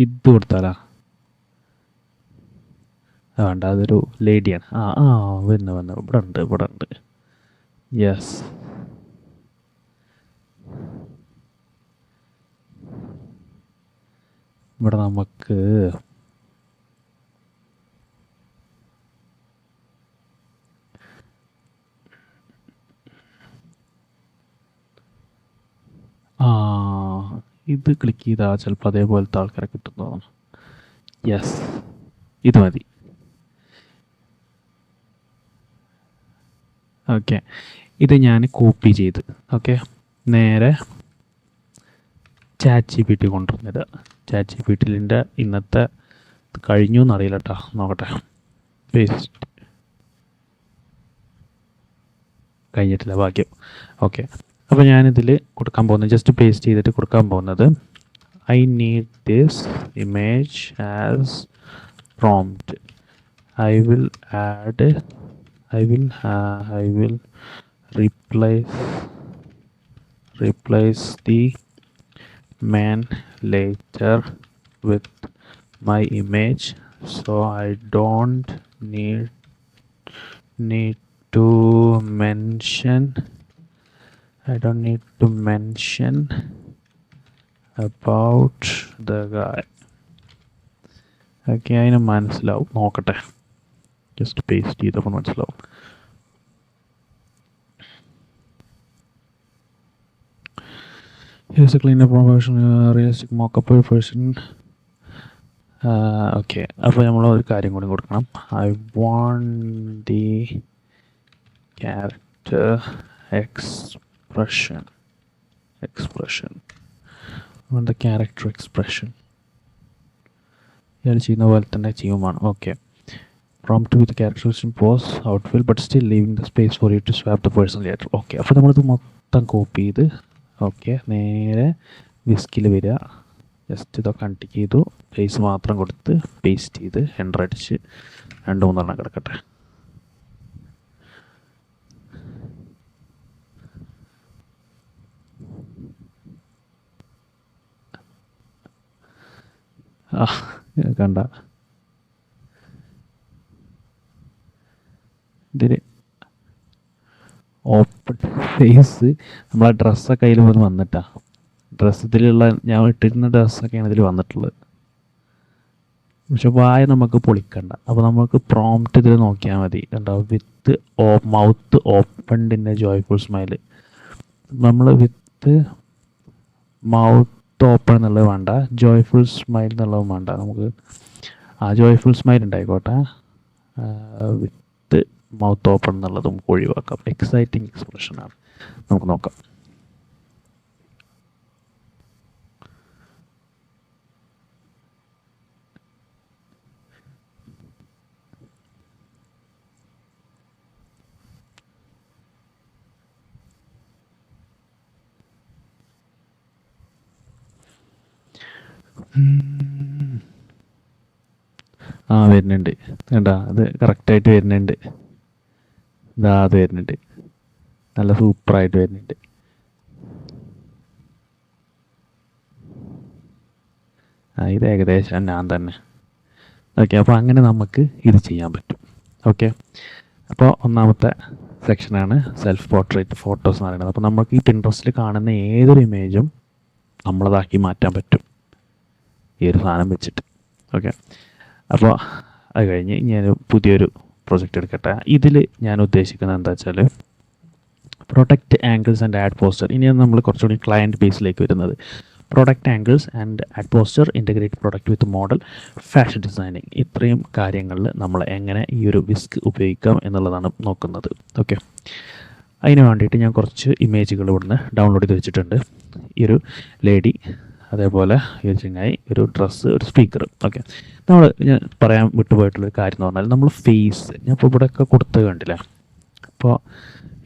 ഇത് കൊടുത്താലാ വേണ്ട, അതൊരു ലേഡിയാണ്. വന്ന് ഇവിടെ ഉണ്ട്. യെസ്, ഇവിടെ നമുക്ക് ഇത് ക്ലിക്ക് ചെയ്താൽ ചിലപ്പോൾ അതേപോലത്തെ ആൾക്കാരെ കിട്ടും തോന്നുന്നു. യെസ്, ഇത് മതി. ഓക്കെ, ഇത് ഞാൻ കോപ്പി ചെയ്ത് നേരെ ChatGPT കൊണ്ടുവന്നിടുക. ChatGPTൻ്റെ ഇന്നത്തെ കഴിഞ്ഞു എന്നറിയില്ല കേട്ടോ, നോക്കട്ടെ. പേസ്റ്റ് കഴിഞ്ഞിട്ടില്ല, ഭാഗ്യം. ഓക്കെ, അപ്പോൾ ഞാനിതിൽ കൊടുക്കാൻ പോകുന്നത്, ജസ്റ്റ് പേസ്റ്റ് ചെയ്തിട്ട് കൊടുക്കാൻ പോകുന്നത്, I need this image as prompt. I will replace the man later with my image, so I don't need to mention about the guy. Okay, അതിന് മനസ്സിലാവും. നോക്കട്ടെ, ജസ്റ്റ് പേസ്റ്റ് ചെയ്തപ്പോൾ മനസ്സിലാവും. Here's a cleaner professional realistic mock-up version. Okay, അപ്പോൾ നമ്മൾ ഒരു കാര്യം കൂടി കൊടുക്കണം. I want the character expression. ഇയാൾ ചെയ്യുന്ന പോലെ തന്നെ ചെയ്യുമാണ്. Okay, prompt with characterization pose outfill but still leaving the space for you to swap the person later. Okay, അപ്പോൾ നമ്മളിത് മൊത്തം കോപ്പി ചെയ്ത് നേരെ വിസ്കിൽ വരിക. ജസ്റ്റ് ഇതൊക്കെ അൺടിക്ക് ചെയ്തു, ഫേസ് മാത്രം കൊടുത്ത് പേസ്റ്റ് ചെയ്ത് എൻ്റർ അടിച്ച് 2-3 കിടക്കട്ടെ. കണ്ട ഇതിൽ ഓപ്പൺ ഫേസ് നമ്മളെ ഡ്രസ്സൊക്കെ അതിൽ പോലും വന്നിട്ടാ. ഇതിലുള്ള ഞാൻ ഇട്ടിരുന്ന ഡ്രസ്സൊക്കെയാണ് ഇതിൽ വന്നിട്ടുള്ളത്. പക്ഷെ വായ നമുക്ക് പൊളിക്കണ്ട. അപ്പോൾ നമുക്ക് പ്രോംപ്റ്റ് ഇതിൽ നോക്കിയാൽ മതി. കണ്ടോ, with mouth opened in a joyful smile. നമ്മൾ വിത്ത് മൗത്ത് ഓപ്പൺ എന്നുള്ളത് വേണ്ട, ജോയ്ഫുൾ സ്മൈൽ എന്നുള്ളത് വേണ്ട. നമുക്ക് ജോയ്ഫുൾ സ്മൈൽ ഉണ്ടായിക്കോട്ടെ, വിത്ത് മൗത്ത് ഓപ്പൺ എന്നുള്ളത് നമുക്ക് ഒഴിവാക്കാം. എക്സൈറ്റിംഗ് എക്സ്പ്രഷനാണ്. നമുക്ക് നോക്കാം. ആ വരുന്നുണ്ട്. കണ്ടാ അത് കറക്റ്റായിട്ട് വരുന്നുണ്ട്. ഇതാ അത് വരുന്നുണ്ട്. നല്ല സൂപ്പറായിട്ട് വരുന്നുണ്ട്. ഇത് ഏകദേശം ഞാൻ തന്നെ. ഓക്കെ, അപ്പോൾ അങ്ങനെ നമുക്ക് ഇത് ചെയ്യാൻ പറ്റും. ഓക്കെ, അപ്പോൾ ഒന്നാമത്തെ സെക്ഷനാണ് സെൽഫ് പോർട്രേറ്റ് ഫോട്ടോസ് എന്ന് പറയുന്നത്. അപ്പോൾ നമുക്ക് ഈ പിൻട്രസ്റ്റിൽ കാണുന്ന ഏതൊരു ഇമേജും നമ്മളതാക്കി മാറ്റാൻ പറ്റും ഈ ഒരു സാധനം വെച്ചിട്ട്. ഓക്കെ, അപ്പോൾ അത് കഴിഞ്ഞ് ഞാൻ പുതിയൊരു പ്രൊജക്റ്റ് എടുക്കട്ടെ. ഇതിൽ ഞാൻ ഉദ്ദേശിക്കുന്നത് എന്താ വെച്ചാൽ protect angles and add poster. ഇനിയാണ് നമ്മൾ കുറച്ചുകൂടി ക്ലയൻറ്റ് ബേസിലേക്ക് വരുന്നത്. Product angles and add poster, integrate product with model, fashion designing. ഇത്രയും കാര്യങ്ങളിൽ നമ്മൾ എങ്ങനെ ഈ ഒരു വിസ്ക് ഉപയോഗിക്കാം എന്നുള്ളതാണ് നോക്കുന്നത്. ഓക്കെ, അതിന് വേണ്ടിയിട്ട് ഞാൻ കുറച്ച് ഇമേജുകൾ ഇവിടുന്ന് ഡൗൺലോഡ് ചെയ്ത് വെച്ചിട്ടുണ്ട്. ഈ ഒരു ലേഡി, അതേപോലെ ഈ ഒരു ചങ്ങായി, ഒരു ഡ്രസ്സ്, ഒരു സ്പീക്കർ. ഓക്കെ, ഞാൻ പറയാൻ വിട്ടുപോയിട്ടുള്ളൊരു കാര്യം എന്ന് പറഞ്ഞാൽ നമ്മൾ ഫേസ്, ഞാൻ ഇപ്പോൾ ഇവിടെയൊക്കെ കൊടുത്തത് കണ്ടില്ലേ. അപ്പോൾ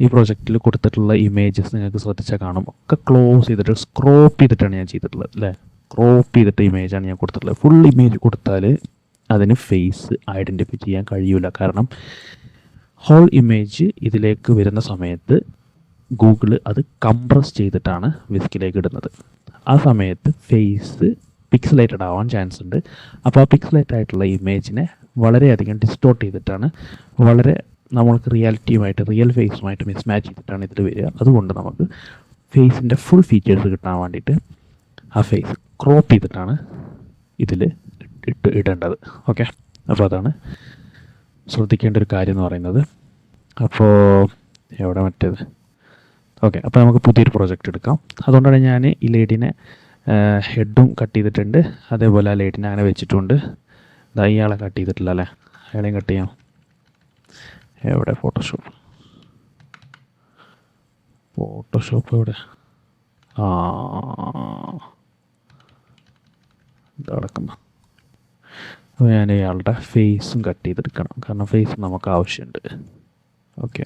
ഈ പ്രൊജക്റ്റിൽ കൊടുത്തിട്ടുള്ള ഇമേജസ് നിങ്ങൾക്ക് ശ്രദ്ധിച്ചാൽ കാണും, ഒക്കെ ക്ലോസ് ചെയ്തിട്ട് സ്ക്രോപ്പ് ചെയ്തിട്ടാണ് ഞാൻ ചെയ്തിട്ടുള്ളത് അല്ലേ. ക്രോപ്പ് ചെയ്തിട്ട് ഇമേജാണ് ഞാൻ കൊടുത്തിട്ടുള്ളത്. ഫുൾ ഇമേജ് കൊടുത്താൽ അതിന് ഫേസ് ഐഡൻറ്റിഫൈ ചെയ്യാൻ കഴിയില്ല. കാരണം ഹോൾ ഇമേജ് ഇതിലേക്ക് വരുന്ന സമയത്ത് ഗൂഗിൾ അത് കംപ്രസ് ചെയ്തിട്ടാണ് വിസ്കിലേക്ക് ഇടുന്നത്. ആ സമയത്ത് ഫേസ് പിക്സലേറ്റഡ് ആവാൻ ചാൻസ് ഉണ്ട്. അപ്പോൾ ആ പിക്സലേറ്റഡ് ആയിട്ടുള്ള ഇമേജിനെ വളരെയധികം ഡിസ്റ്റോർട്ട് ചെയ്തിട്ടാണ്, വളരെ നമ്മൾക്ക് റിയാലിറ്റിയുമായിട്ട്, റിയൽ ഫേസുമായിട്ട് മിസ്മാച്ച് ചെയ്തിട്ടാണ് ഇതിൽ വരിക. അതുകൊണ്ട് നമുക്ക് ഫേസിൻ്റെ ഫുൾ ഫീച്ചേഴ്സ് കിട്ടാൻ വേണ്ടിയിട്ട് ആ ഫേസ് ക്രോപ്പ് ചെയ്തിട്ടാണ് ഇതിൽ ഇടേണ്ടത്. ഓക്കെ, അപ്പോൾ അതാണ് ശ്രദ്ധിക്കേണ്ട ഒരു കാര്യം എന്ന് പറയുന്നത്. അപ്പോൾ എവിടെ മറ്റേത്. ഓക്കെ, അപ്പോൾ നമുക്ക് പുതിയൊരു പ്രോജക്റ്റ് എടുക്കാം. അതുകൊണ്ടാണ് ഞാൻ ഈ ലേഡിനെ ഹെഡും കട്ട് ചെയ്തിട്ടുണ്ട്, അതേപോലെ ആ ലേഡിനെ അങ്ങനെ വെച്ചിട്ടുണ്ട്. ഇതാ ഇയാളെ കട്ട് ചെയ്തിട്ടില്ല അല്ലേ, അയാളെയും കട്ട് ചെയ്യാം. എവിടെ ഫോട്ടോഷോപ്പ് എവിടെ? ഇതടക്കുന്ന. അപ്പോൾ ഞാൻ ഇയാളുടെ ഫേസും കട്ട് ചെയ്തെടുക്കണം, കാരണം ഫേസ് നമുക്ക് ആവശ്യമുണ്ട്. ഓക്കെ,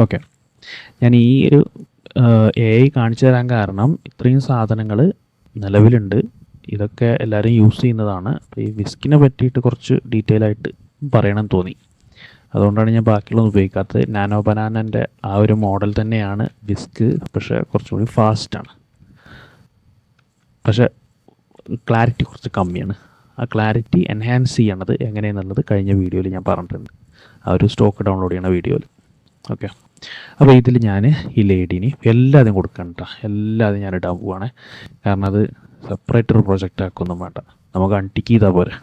ഓക്കെ, ഞാൻ ഈ ഒരു AI കാണിച്ചു തരാൻ കാരണം ഇത്രയും സാധനങ്ങൾ നിലവിലുണ്ട്, ഇതൊക്കെ എല്ലാവരും യൂസ് ചെയ്യുന്നതാണ്. അപ്പോൾ ഈ വിസ്കിനെ പറ്റിയിട്ട് കുറച്ച് ഡീറ്റെയിൽ ആയിട്ട് പറയണം തോന്നി, അതുകൊണ്ടാണ് ഞാൻ ബാക്കിയുള്ളതൊന്നും ഉപയോഗിക്കാത്തത്. നാനോ ബനാനൻ്റെ ആ ഒരു മോഡൽ തന്നെയാണ് വിസ്ക്, പക്ഷേ കുറച്ചുകൂടി ഫാസ്റ്റാണ്, പക്ഷേ ക്ലാരിറ്റി കുറച്ച് കമ്മിയാണ്. ആ ക്ലാരിറ്റി എൻഹാൻസ് ചെയ്യണത് എങ്ങനെയെന്നുള്ളത് കഴിഞ്ഞ വീഡിയോയിൽ ഞാൻ പറഞ്ഞിട്ടുണ്ട്, ആ ഒരു സ്റ്റോക്ക് ഡൗൺലോഡ് ചെയ്യണ വീഡിയോയിൽ. ഓക്കെ, അപ്പോൾ ഇതിൽ ഞാൻ ഈ ലേഡീന് എല്ലാതും കൊടുക്കണം കേട്ടോ, എല്ലാതും ഞാൻ ഇടാൻ പോവുകയാണ്. കാരണം അത് സെപ്പറേറ്റ് ഒരു പ്രൊജക്റ്റ് ആക്കൊന്നും വേണ്ട, നമുക്ക് അൺടിക്ക് ചെയ്താൽ പോരെ,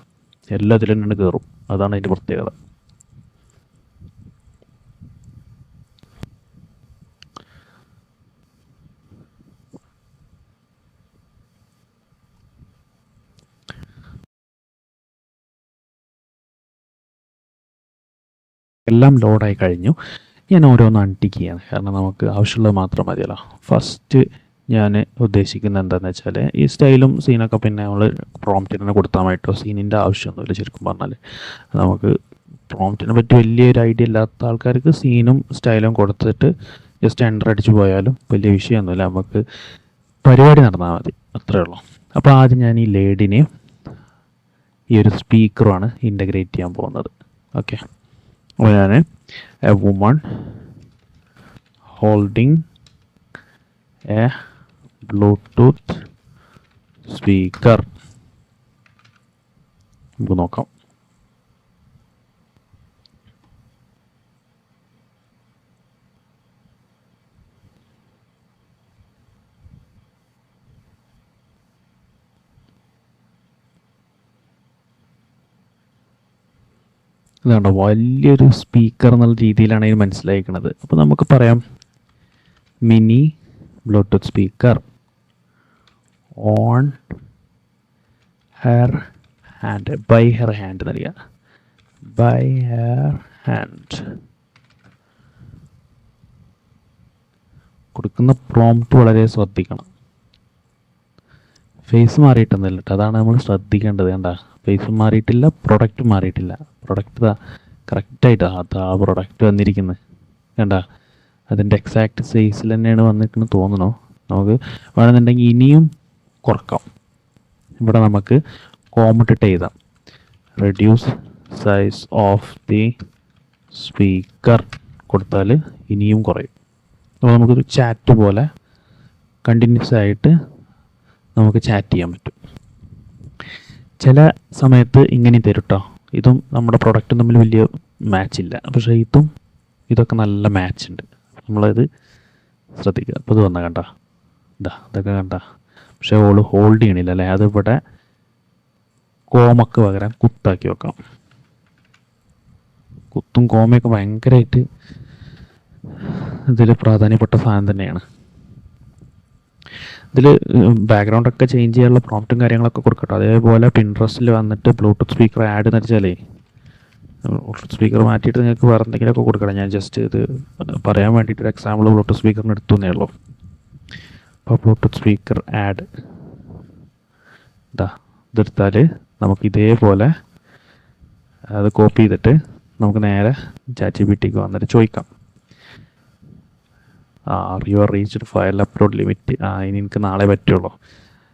എല്ലാത്തിലും തന്നെ കയറും. അതാണ് അതിൻ്റെ പ്രത്യേകത. എല്ലാം ലോഡായി കഴിഞ്ഞു. ഞാൻ ഓരോന്ന് അൺടിക്ക് ചെയ്യാണ്, കാരണം നമുക്ക് ആവശ്യമുള്ളത് മാത്രം മതിയല്ലോ. ഫസ്റ്റ് ഞാൻ ഉദ്ദേശിക്കുന്നത് എന്താണെന്ന് വെച്ചാൽ ഈ സ്റ്റൈലും സീനൊക്കെ പിന്നെ നമ്മൾ പ്രോംപ്റ്റിന് കൊടുത്താൽ മതിട്ടോ, സീനിൻ്റെ ആവശ്യമൊന്നുമില്ല. ശരിക്കും പറഞ്ഞാൽ നമുക്ക് പ്രോംപ്റ്റിനെ പറ്റി വലിയൊരു ഐഡിയ ഇല്ലാത്ത ആൾക്കാർക്ക് സീനും സ്റ്റൈലും കൊടുത്തിട്ട് ജസ്റ്റ് എൻ്റർ അടിച്ച് പോയാലും വലിയ വിഷയമൊന്നുമില്ല, നമുക്ക് പരിപാടി നടന്നാൽ മതി, അത്രേ ഉള്ളൂ. അപ്പോൾ ആദ്യം ഞാൻ ഈ ലേഡിനെ ഈ ഒരു സ്പീക്കറുമാണ് ഇൻ്റഗ്രേറ്റ് ചെയ്യാൻ പോകുന്നത്. ഓക്കെ, അപ്പോൾ ഞാൻ A woman holding A Bluetooth speaker, നമുക്ക് നോക്കാം. ഇതുണ്ടോ, വലിയൊരു സ്പീക്കർ എന്നുള്ള രീതിയിലാണ് ഇത് മനസ്സിലായിരിക്കുന്നത്. അപ്പോൾ നമുക്ക് പറയാം mini Bluetooth speaker on her hand, by her hand നൽകുക, ബൈ ഹെർ ഹാൻഡ്. കൊടുക്കുന്ന പ്രോംപ്റ്റ് വളരെ ശ്രദ്ധിക്കണം. ഫേസ് മാറിയിട്ടൊന്നുമില്ല കേട്ടോ, അതാണ് നമ്മൾ ശ്രദ്ധിക്കേണ്ടത്. കണ്ട, ഫേസ് മാറിയിട്ടില്ല, പ്രൊഡക്റ്റ് മാറിയിട്ടില്ല. പ്രൊഡക്റ്റ് കറക്റ്റായിട്ട് ആ പ്രൊഡക്റ്റ് വന്നിരിക്കുന്നത് കണ്ട, അതിൻ്റെ എക്സാക്റ്റ് സൈസിൽ തന്നെയാണ് വന്നിരിക്കുന്നത് തോന്നണോ. നമുക്ക് വേണമെന്നുണ്ടെങ്കിൽ ഇനിയും കുറക്കാം. ഇവിടെ നമുക്ക് കോമിട്ടിട്ട് എഴുതാം, reduce size of the speaker കൊടുത്താൽ ഇനിയും കുറയും. അപ്പോൾ നമുക്കൊരു ചാറ്റ് പോലെ കണ്ടിന്യൂസ് ആയിട്ട് നമുക്ക് ചാറ്റ് ചെയ്യാൻ പറ്റും. ചില സമയത്ത് ഇങ്ങനെ തരും കേട്ടോ. ഇതും നമ്മുടെ പ്രൊഡക്റ്റും തമ്മിൽ വലിയ മാച്ച് ഇല്ല, പക്ഷേ ഇതൊക്കെ നല്ല മാച്ച് ഉണ്ട്. നമ്മളത് ശ്രദ്ധിക്കുക. അപ്പോൾ ഇത് വന്നാൽ കണ്ട, ഇതൊക്കെ കണ്ട, പക്ഷേ ഹോൾഡ് ചെയ്യണില്ല അല്ലേ. അതിവിടെ കോമക്ക് പകരം കുത്താക്കി വെക്കാം. കുത്തും കോമയൊക്കെ ഭയങ്കരമായിട്ട് ഇതിൽ പ്രാധാന്യപ്പെട്ട സാധനം തന്നെയാണ്. ഇതിൽ ബാക്ക്ഗ്രൗണ്ടൊക്കെ ചേഞ്ച് ചെയ്യാനുള്ള പ്രോംപ്റ്റും കാര്യങ്ങളൊക്കെ കൊടുക്കട്ടെ. അതേപോലെ പിൻട്രസ്റ്റിൽ വന്നിട്ട് ബ്ലൂടൂത്ത് സ്പീക്കർ ആഡ് എന്ന് വെച്ചാലേ ബ്ലൂടൂത്ത് സ്പീക്കർ മാറ്റിയിട്ട് നിങ്ങൾക്ക് വേറെ എന്തെങ്കിലുമൊക്കെ കൊടുക്കണം. ഞാൻ ജസ്റ്റ് ഇത് പറയാൻ വേണ്ടിയിട്ട് ഒരു എക്സാമ്പിൾ ബ്ലൂടൂത്ത് സ്പീക്കറിന് എടുത്തു എന്നേ ഉള്ളൂ. അപ്പോൾ ബ്ലൂടൂത്ത് സ്പീക്കർ ആഡ് ഇതെടുത്താൽ നമുക്ക് ഇതേപോലെ അത് കോപ്പി ചെയ്തിട്ട് നമുക്ക് നേരെ ChatGPTക്ക് വന്നിട്ട് ചോദിക്കാം, your reached file upload limit. ഇനി എനിക്ക് നാളെ പറ്റുള്ളൂ.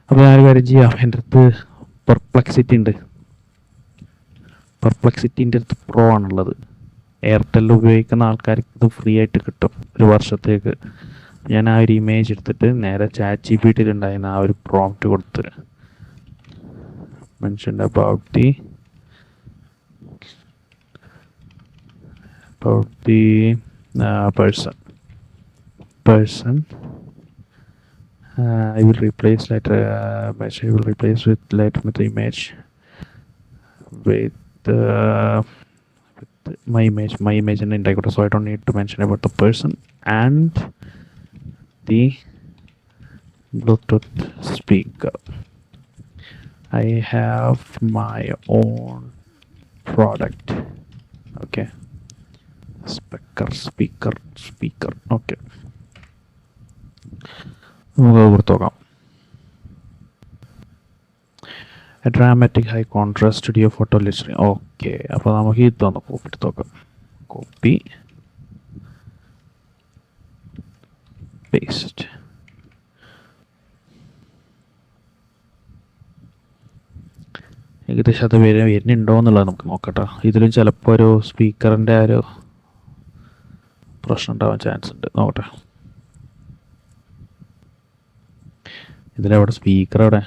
അപ്പോൾ ഞാനൊരു കാര്യം ചെയ്യാം, എൻ്റെ അടുത്ത് പെർപ്ലക്സിറ്റി ഉണ്ട്. പെർപ്ലക്സിറ്റിൻ്റെ അടുത്ത് പ്രോ ആണുള്ളത്. എയർടെൽ ഉപയോഗിക്കുന്ന ആൾക്കാർക്ക് ഇത് ഫ്രീ ആയിട്ട് കിട്ടും 1 വർഷത്തേക്ക്. ഞാൻ ആ ഒരു ഇമേജ് എടുത്തിട്ട് നേരെ ChatGPTയിൽ ഉണ്ടായിരുന്ന ആ ഒരു പ്രോംപ്റ്റ് കൊടുത്ത് mentioned about the person I will replace later I will replace with later with the image with my image and integrity, so I don't need to mention about the person and the Bluetooth speaker. I have my own product. Okay, speaker. Okay, നമുക്ക് കൊടുത്തു നോക്കാം. A dramatic high contrast studio photo listing. Okay, അപ്പോൾ നമുക്ക് ഇതൊന്ന് copy എടുത്ത് നോക്കാം. Copy paste. ഏകദേശം അത് വരുന്നുണ്ടോ എന്നുള്ളത് നമുക്ക് നോക്കട്ടെ. ഇതിലും ചിലപ്പോൾ ഒരു സ്പീക്കറിൻ്റെ ഒരു പ്രശ്നം ഉണ്ടാവാൻ ചാൻസ് ഉണ്ട്. നോക്കട്ടെ, ഇതിലെവിടെ സ്പീക്കർ എവിടെ?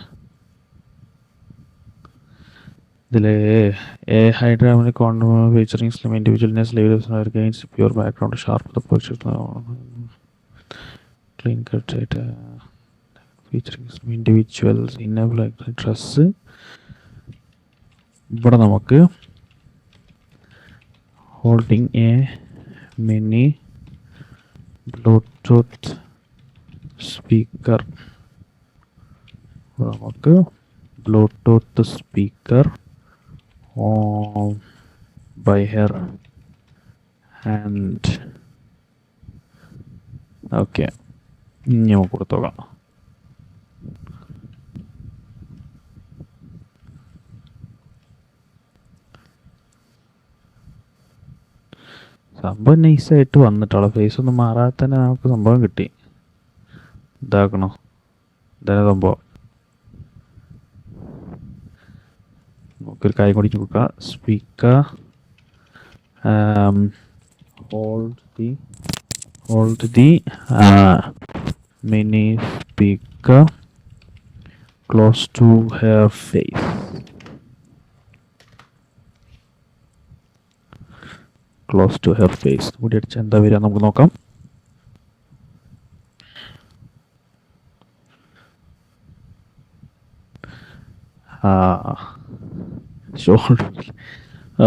ഇതിൽ hydramic featuring slim individualness levels pure background sharp clean cut featuring slim individuals enable dress. ഇവിടെ നമുക്ക് holding a mini Bluetooth speaker. നമുക്ക് Bluetooth speaker by her hand. Okay, ഇനി നമുക്ക് കൊടുത്തോക്കാം. സംഭവം നൈസായിട്ട് വന്നിട്ടുള്ള ഫേസ് ഒന്നും മാറാതെ തന്നെ നമുക്ക് സംഭവം കിട്ടി. ഇതാക്കണോ? ഇതാണ് സംഭവം. നമുക്കൊരു കാര്യം കൂടി നോക്കാം. Speaker hold the mini speaker close to her face. Close to her face കൂടി അടിച്ചാൽ എന്താ വരിക നമുക്ക് നോക്കാം.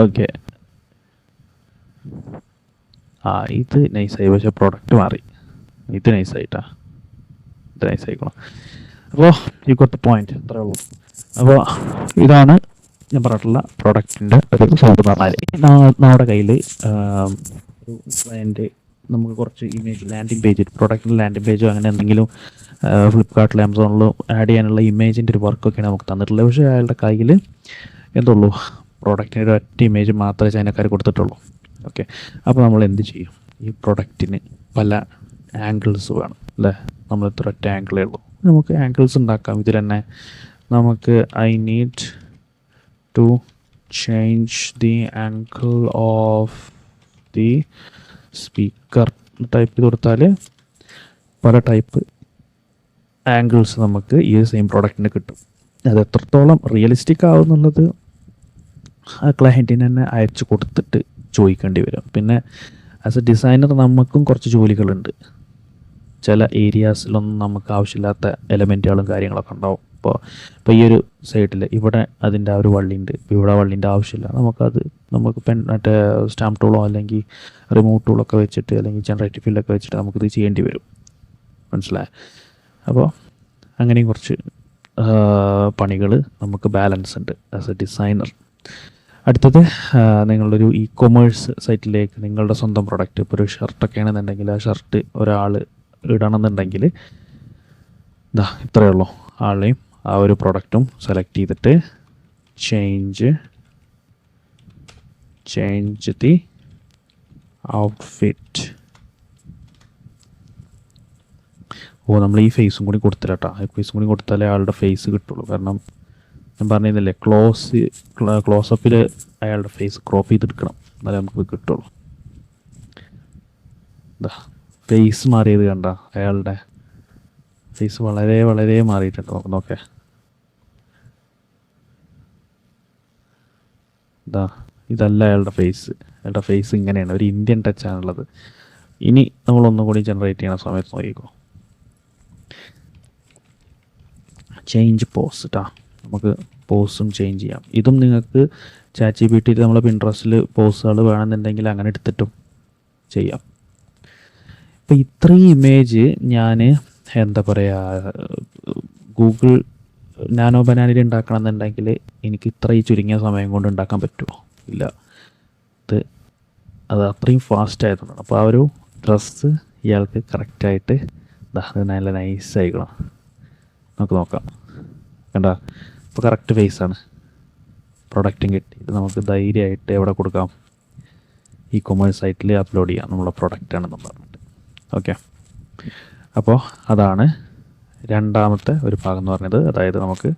ഓക്കെ, ഇത് നൈസായി. പക്ഷേ പ്രൊഡക്റ്റ് മാറി. ഇത് നൈസായിട്ടാ, ഇത് നൈസായിക്കണം. അപ്പോൾ യു ഗോട്ട് ദ പോയിന്റ്. അത്രേ ഉള്ളൂ. അപ്പോൾ ഇതാണ് ഞാൻ പറഞ്ഞിട്ടുള്ള പ്രോഡക്റ്റിൻ്റെ ഒരു സൗണ്ട് എന്ന് പറഞ്ഞാൽ. നമ്മുടെ കയ്യിൽ ക്ലയൻറ്റ് നമുക്ക് കുറച്ച് ഇമേജ് ലാൻഡിങ് പേജ്, പ്രൊഡക്റ്റിൻ്റെ ലാൻഡിങ് പേജോ അങ്ങനെ എന്തെങ്കിലും ഫ്ലിപ്കാർട്ടിൽ ആമസോണിലോ ആഡ് ചെയ്യാനുള്ള ഇമേജിൻ്റെ ഒരു വർക്കൊക്കെയാണ് നമുക്ക് തന്നിട്ടുള്ളത്. പക്ഷേ അയാളുടെ കയ്യിൽ എന്തുള്ളൂ, പ്രോഡക്റ്റിന് ഒരു ഒറ്റ ഇമേജ് മാത്രമേ ചൈനക്കാർ കൊടുത്തിട്ടുള്ളൂ. ഓക്കെ, അപ്പോൾ നമ്മൾ എന്ത് ചെയ്യും? ഈ പ്രൊഡക്റ്റിന് പല ആംഗിൾസ് വേണം അല്ലേ? നമ്മൾ ഇത്ര ഒറ്റ ആംഗിളേ ഉള്ളൂ. നമുക്ക് ആംഗിൾസ് ഉണ്ടാക്കാം ഇതിൽ തന്നെ. നമുക്ക് I need to change the angle of the speaker type ചെയ്ത് കൊടുത്താൽ പല ടൈപ്പ് ആംഗിൾസ് നമുക്ക് ഈ സെയിം പ്രോഡക്റ്റിന് കിട്ടും. അത് എത്രത്തോളം റിയലിസ്റ്റിക് ആവുന്നുള്ളത് ആ ക്ലയൻറ്റിന് തന്നെ അയച്ചു കൊടുത്തിട്ട് ചോദിക്കേണ്ടി വരും. പിന്നെ ആസ് എ ഡിസൈനർ നമുക്കും കുറച്ച് ജോലികളുണ്ട്. ചില ഏരിയാസിലൊന്നും നമുക്ക് ആവശ്യമില്ലാത്ത എലമെൻറ്റുകളും കാര്യങ്ങളൊക്കെ ഉണ്ടാവും. ഇപ്പോൾ ഈ ഒരു സൈഡിൽ ഇവിടെ അതിൻ്റെ ആ ഒരു വള്ളിയുണ്ട്, ഇവിടെ വള്ളിൻ്റെ ആവശ്യമില്ല. നമുക്ക് മറ്റേ സ്റ്റാമ്പ് ടൂളോ അല്ലെങ്കിൽ റിമൂവ് ടൂളൊക്കെ വെച്ചിട്ട് അല്ലെങ്കിൽ ജനറേറ്റീവ് ഫീൽഡൊക്കെ വെച്ചിട്ട് നമുക്കിത് ചെയ്യേണ്ടി വരും. മനസ്സിലായി? അപ്പോൾ അങ്ങനെയും കുറച്ച് പണികൾ നമുക്ക് ബാലൻസ് ഉണ്ട് ആസ് എ ഡിസൈനർ. അടുത്തത്, നിങ്ങളൊരു ഇ കൊമേഴ്സ് സൈറ്റിലേക്ക് നിങ്ങളുടെ സ്വന്തം പ്രൊഡക്റ്റ്, ഇപ്പോൾ ഒരു ഷർട്ടൊക്കെ ആണെന്നുണ്ടെങ്കിൽ ആ ഷർട്ട് ഒരാൾ ഇടണമെന്നുണ്ടെങ്കിൽ ഇത്രയേ ഉള്ളൂ. ആളെയും ആ ഒരു പ്രൊഡക്റ്റും സെലക്ട് ചെയ്തിട്ട് ചേഞ്ച് ദി ഔട്ട്ഫിറ്റ്. നമ്മൾ ഈ ഫേസും കൂടി കൊടുത്തില്ല കേട്ടോ. ഫേസും കൂടി കൊടുത്താലേ ആളുടെ ഫേസ് കിട്ടുള്ളൂ. കാരണം ഞാൻ പറഞ്ഞില്ലേ, ക്ലോസപ്പിൽ അയാളുടെ ഫേസ് ക്രോപ്പ് ചെയ്തെടുക്കണം, എന്നാലേ നമുക്ക് കിട്ടുള്ളൂ. ഫേസ് മാറിയത് കണ്ട, അയാളുടെ ഫേസ് വളരെ വളരെ മാറിയിട്ടുണ്ട്. നോക്കേ, ഇതല്ല അയാളുടെ ഫേസ്. അയാളുടെ ഫേസ് ഇങ്ങനെയാണ്, ഒരു ഇന്ത്യൻ ടച്ചാണുള്ളത്. ഇനി നമ്മളൊന്നും കൂടി ജനറേറ്റ് ചെയ്യുന്ന സമയത്ത് നോക്കിക്കോ, ചേഞ്ച് പോസ് കേട്ടോ. നമുക്ക് പോസും ചേഞ്ച് ചെയ്യാം. ഇതും നിങ്ങൾക്ക് ChatGPT നമ്മളെ പിൻട്രസ്റ്റിൽ പോസുകൾ വേണമെന്നുണ്ടെങ്കിൽ അങ്ങനെ എടുത്തിട്ടും ചെയ്യാം. ഇപ്പോൾ ഇത്രയും ഇമേജ് ഞാൻ എന്താ പറയുക, ഗൂഗിൾ നാനോ ബനാനയിൽ ഉണ്ടാക്കണം എന്നുണ്ടെങ്കിൽ എനിക്ക് ഈ ചുരുങ്ങിയ സമയം കൊണ്ട് ഉണ്ടാക്കാൻ പറ്റുമോ? ഇല്ല. അത് അത്രയും ഫാസ്റ്റ് ആയതുകൊണ്ടാണ്. അപ്പോൾ ആ ഒരു ഡ്രസ്സ് ഇയാൾക്ക് കറക്റ്റായിട്ട് അത് നല്ല നൈസായിക്കണം. നമുക്ക് നോക്കാം. കണ്ട, ഇപ്പോൾ കറക്റ്റ് ഫേസാണ്. പ്രൊഡക്റ്റും കിട്ടി. ഇത് നമുക്ക് ധൈര്യമായിട്ട് എവിടെ കൊടുക്കാം? ഇ കൊമേഴ്സ് സൈറ്റിൽ അപ്ലോഡ് ചെയ്യാം നമ്മളെ പ്രൊഡക്റ്റാണെന്ന് പറഞ്ഞിട്ട്. ഓക്കെ, അപ്പോൾ അതാണ് രണ്ടാമത്തെ ഒരു ഭാഗം എന്ന് പറഞ്ഞത്. അതായത് നമുക്ക്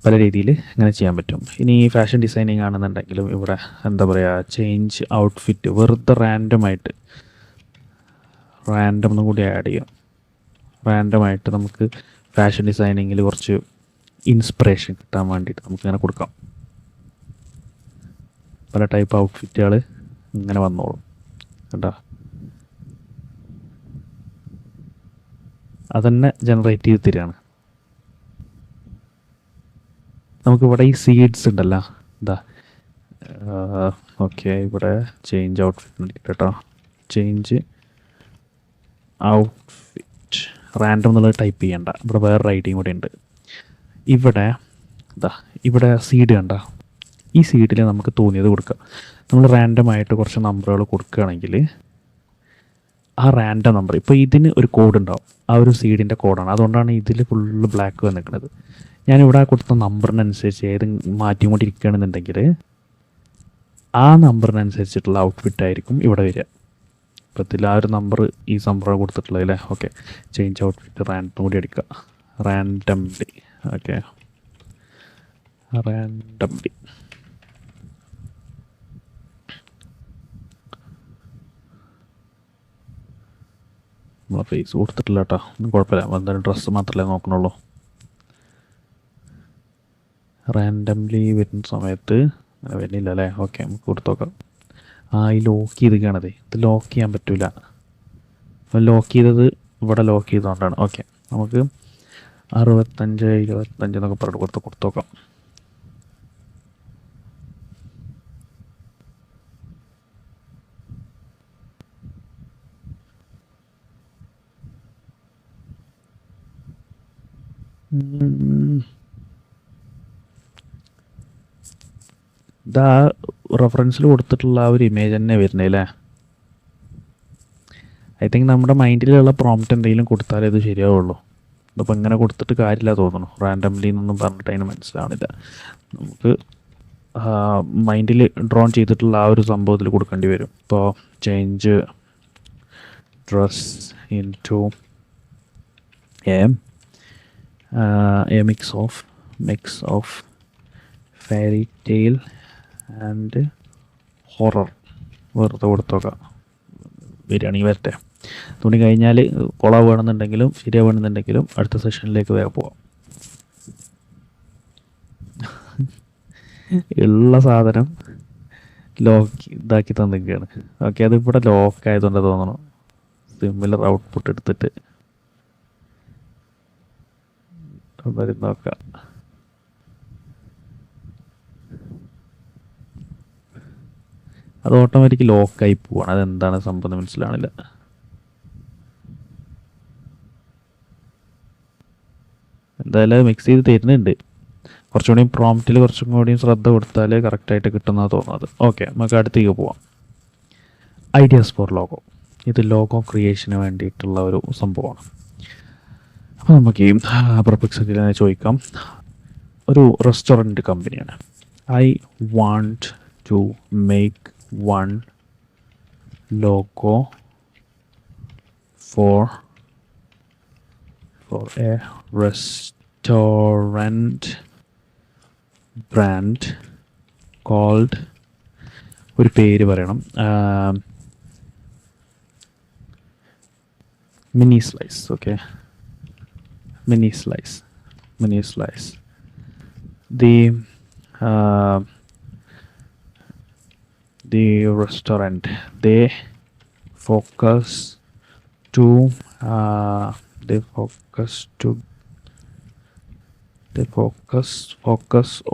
പല രീതിയിൽ ഇങ്ങനെ ചെയ്യാൻ പറ്റും. ഇനി ഫാഷൻ ഡിസൈനിങ് ആണെന്നുണ്ടെങ്കിലും ഇവിടെ എന്താ പറയുക, ചേഞ്ച് ഔട്ട്ഫിറ്റ് വെറുതെ റാൻഡമായിട്ട് റാൻഡം കൂടി ആഡ് ചെയ്യാം. റാൻഡമായിട്ട് നമുക്ക് ഫാഷൻ ഡിസൈനിങ്ങിൽ കുറച്ച് ഇൻസ്പിറേഷൻ കിട്ടാൻ വേണ്ടിയിട്ട് നമുക്കിങ്ങനെ കൊടുക്കാം. പല ടൈപ്പ് ഔട്ട്ഫിറ്റുകൾ ഇങ്ങനെ വന്നോളും. കേട്ടോ, അതന്നെ ജനറേറ്റ് ചെയ്ത് തരികയാണ്. നമുക്കിവിടെ ഈ സീഡ്സ് ഉണ്ടല്ലോ, ഓക്കെ, ഇവിടെ ചേഞ്ച് ഔട്ട്ഫിറ്റ് കേട്ടോ. ചേഞ്ച് ഔട്ട്ഫിറ്റ് റാൻഡം എന്നുള്ളത് ടൈപ്പ് ചെയ്യണ്ട. ഇവിടെ വേറെ റൈറ്റിംഗ് കൂടെ ഉണ്ട്. ഇവിടെ സീഡ് കണ്ട, ഈ സീഡിൽ നമുക്ക് തോന്നിയത് കൊടുക്കാം. നമ്മൾ റാൻഡമായിട്ട് കുറച്ച് നമ്പറുകൾ കൊടുക്കുകയാണെങ്കിൽ ആ റാൻഡം നമ്പർ, ഇപ്പോൾ ഇതിന് ഒരു കോഡ് ഉണ്ടാവും, ആ ഒരു സീഡിൻ്റെ കോഡാണ്. അതുകൊണ്ടാണ് ഇതിൽ ഫുള്ള് ബ്ലാക്ക് വന്നിരിക്കുന്നത്. ഞാനിവിടെ കൊടുത്ത നമ്പറിനനുസരിച്ച് ഏത് മാറ്റിക്കൊണ്ടിരിക്കുകയാണെന്നുണ്ടെങ്കിൽ ആ നമ്പറിനനുസരിച്ചിട്ടുള്ള ഔട്ട്ഫിറ്റ് ആയിരിക്കും ഇവിടെ വരിക. ഇപ്പോൾ ഇതിൽ ആ ഒരു നമ്പർ ഈ സംഭവം കൊടുത്തിട്ടുള്ളത് അല്ലേ. ഓക്കെ, ചേഞ്ച് ഔട്ട്ഫിറ്റ് റാൻഡം കൂടി അടിക്കുക. റാൻഡംലി. Okay, randomly. നമ്മളെ ഫേസ് കൊടുത്തിട്ടില്ല കേട്ടോ, ഒന്നും കുഴപ്പമില്ല. എന്തായാലും ഡ്രസ്സ് മാത്രമല്ലേ നോക്കണുള്ളൂ. റാൻഡംലി വരുന്ന സമയത്ത് അങ്ങനെ വരുന്നില്ല അല്ലേ. ഓക്കെ, നമുക്ക് കൊടുത്തു നോക്കാം. ഈ ലോക്ക് ചെയ്തിരിക്കുകയാണത്. ഇത് ലോക്ക് ചെയ്യാൻ പറ്റില്ല. ലോക്ക് ചെയ്തത് ഇവിടെ ലോക്ക് ചെയ്തുകൊണ്ടാണ്. ഓക്കെ, നമുക്ക് 65, 25 എന്നൊക്കെ പറഞ്ഞിട്ട് കൊടുത്തു നോക്കാം. ഇതാ റെഫറൻസിൽ കൊടുത്തിട്ടുള്ള ആ ഒരു ഇമേജ് തന്നെ വരുന്നത് അല്ലേ. ഐ തിങ്ക് നമ്മുടെ മൈൻഡിലുള്ള പ്രോംപ്റ്റ് എന്തെങ്കിലും കൊടുത്താലേ ഇത് ശരിയാവുള്ളൂ. ഇതിപ്പോൾ ഇങ്ങനെ കൊടുത്തിട്ട് കാര്യമില്ല തോന്നുന്നു. റാൻഡംലി എന്നൊന്നും പറഞ്ഞിട്ട് അതിന് മനസ്സിലാവണില്ല. നമുക്ക് മൈൻഡിൽ ഡ്രോൺ ചെയ്തിട്ടുള്ള ആ ഒരു സംഭവത്തിൽ കൊടുക്കേണ്ടി വരും. ഇപ്പോൾ change dress into a mix of fairy tale and horror. വെറുതെ കൊടുത്തോക്കാം, ബിരിയാണി വരട്ടെ. തുണി കഴിഞ്ഞാൽ കൊളാവുകയാണെന്നുണ്ടെങ്കിലും ശരിയാവുകയാണെന്നുണ്ടെങ്കിലും അടുത്ത സെഷനിലേക്ക് വേഗം പോവാം. ഉള്ള സാധനം ലോക്ക് ഇതാക്കി തന്നിരിക്കുകയാണ്. ഓക്കെ, അതിവിടെ ലോക്ക് ആയതുകൊണ്ട് തോന്നണം. സിമിലർ ഔട്ട്പുട്ട് എടുത്തിട്ട് നോക്കാം. അത് ഓട്ടോമാറ്റിക് ലോക്കായി പോവാണ്. അതെന്താണ് സംഭവം മനസ്സിലാണില്ല. എന്തായാലും മിക്സ് ചെയ്ത് തരുന്നുണ്ട്. കുറച്ചുകൂടി പ്രോംപ്റ്റിൽ കുറച്ചും കൂടിയും ശ്രദ്ധ കൊടുത്താൽ കറക്റ്റായിട്ട് കിട്ടുന്നതാണ് തോന്നുന്നത്. ഓക്കെ, നമുക്ക് അടുത്തേക്ക് പോവാം. Ideas four logo. ഇത് ലോഗോ ക്രിയേഷന് വേണ്ടിയിട്ടുള്ള ഒരു സംഭവമാണ്. അപ്പോൾ നമുക്ക് ഈ പെർപ്ലെക്സിറ്റിയിൽ ചോദിക്കാം. ഒരു റെസ്റ്റോറൻറ്റ് കമ്പനിയാണ്. I want to make one logo for a restaurant brand called, ഒരു പേര് പറയണം, mini slice. Okay, mini slice. The restaurant, they focus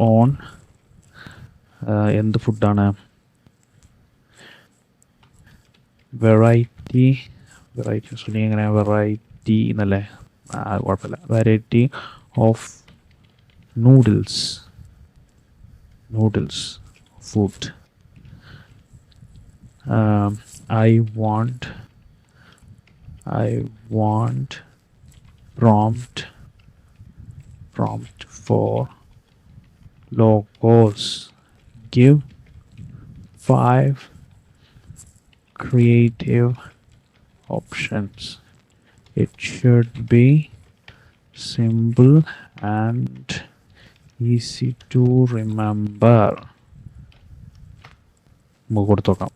on എന്ത് ഫുഡാണ്? വെറൈറ്റി എങ്ങനെ വെറൈറ്റി എന്നല്ലേ? കുഴപ്പമില്ല. Variety of noodles food. I want prompt for logos. Give 5 creative options. It should be simple and easy to remember. നമുക്ക് കൊടുത്തോക്കാം.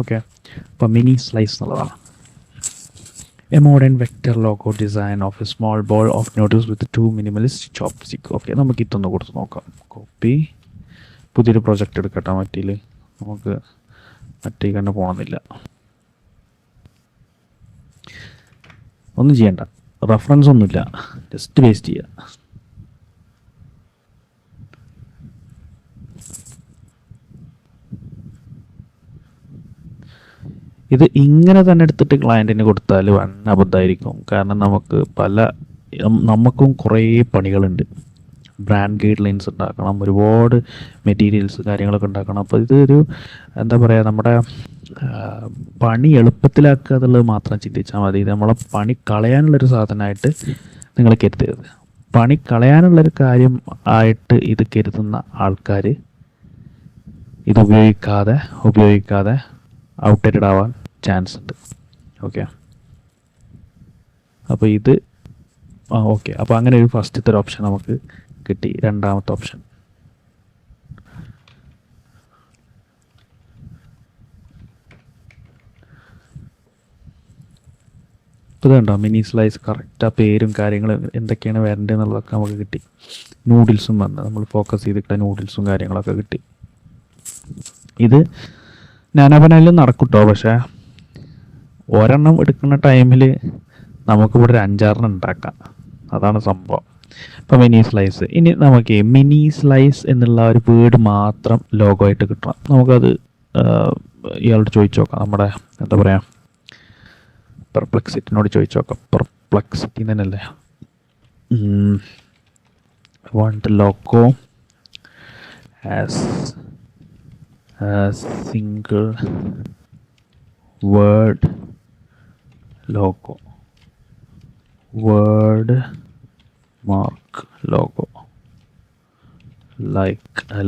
Okay, അപ്പോൾ mini slice എന്നുള്ളതാണ്. A modern vector logo design of A small ball of noodles with 2 minimalist chopstick. Okay, നമുക്ക് ഇതൊന്ന് കൊടുത്ത് നോക്കാം. Copy, പുതിയൊരു project എടുക്കട്ടെ. മറ്റേൽ നമുക്ക് മറ്റേ കണ്ട് പോകണമെന്നില്ല. ഒന്നും ചെയ്യണ്ട, റെഫറൻസ് ഒന്നുമില്ല, ജസ്റ്റ് പേസ്റ്റ് ചെയ്യുക. ഇത് ഇങ്ങനെ തന്നെ എടുത്തിട്ട് ക്ലയൻറ്റിന് കൊടുത്താൽ വൻ അബദ്ധമായിരിക്കും. കാരണം നമുക്കും കുറേ പണികളുണ്ട്. ബ്രാൻഡ് ഗൈഡ് ലൈൻസ് ഉണ്ടാക്കണം, ഒരുപാട് മെറ്റീരിയൽസ് കാര്യങ്ങളൊക്കെ ഉണ്ടാക്കണം. അപ്പോൾ ഇതൊരു എന്താ പറയുക, നമ്മുടെ പണി എളുപ്പത്തിലാക്കുക എന്നുള്ളത് മാത്രം ചിന്തിച്ചാൽ മതി. ഇത് നമ്മളെ പണി കളയാനുള്ളൊരു സാധനമായിട്ട് നിങ്ങൾ കരുതരുത്. പണി കളയാനുള്ളൊരു കാര്യം ആയിട്ട് ഇത് കരുതുന്ന ആൾക്കാർ ഇത് ഉപയോഗിക്കാതെ ഔട്ട്ഡേറ്റഡ് ആവാൻ ചാൻസ് ഉണ്ട്. ഓക്കെ, അപ്പോൾ ഇത് ഓക്കെ, അപ്പോൾ അങ്ങനെ ഒരു ഫസ്റ്റത്തെ ഒരു ഓപ്ഷൻ നമുക്ക് കിട്ടി. രണ്ടാമത്തെ ഓപ്ഷൻ ഇപ്പോൾ ഇതുണ്ടോ, മിനി സ്ലൈസ്. കറക്റ്റ് ആ പേരും കാര്യങ്ങളും എന്തൊക്കെയാണ് വരേണ്ടത് എന്നുള്ളതൊക്കെ നമുക്ക് കിട്ടി. നൂഡിൽസും വന്ന് നമ്മൾ ഫോക്കസ് ചെയ്തിട്ട് നൂഡിൽസും കാര്യങ്ങളൊക്കെ കിട്ടി. ഇത് ഞാനവനാലും നടക്കൂട്ടോ, പക്ഷേ ഒരെണ്ണം എടുക്കുന്ന ടൈമിൽ നമുക്കിവിടെ ഒരു 5-6 ഉണ്ടാക്കാം. അതാണ് സംഭവം. ഇപ്പോൾ മിനി സ്ലൈസ്. ഇനി നമുക്ക് മിനി സ്ലൈസ് എന്നുള്ള ഒരു വേർഡ് മാത്രം ലോഗോ ആയിട്ട് കിട്ടണം. നമുക്കത് ഇയാളോട് ചോദിച്ചു നോക്കാം. നമ്മുടെ എന്താ പറയുക, പെർപ്ലെക്സിറ്റിനോട് ചോദിച്ചു നോക്കാം. പെർപ്ലെക്സിറ്റി തന്നെയല്ലേ. want logo as a single word logo, word mark logo,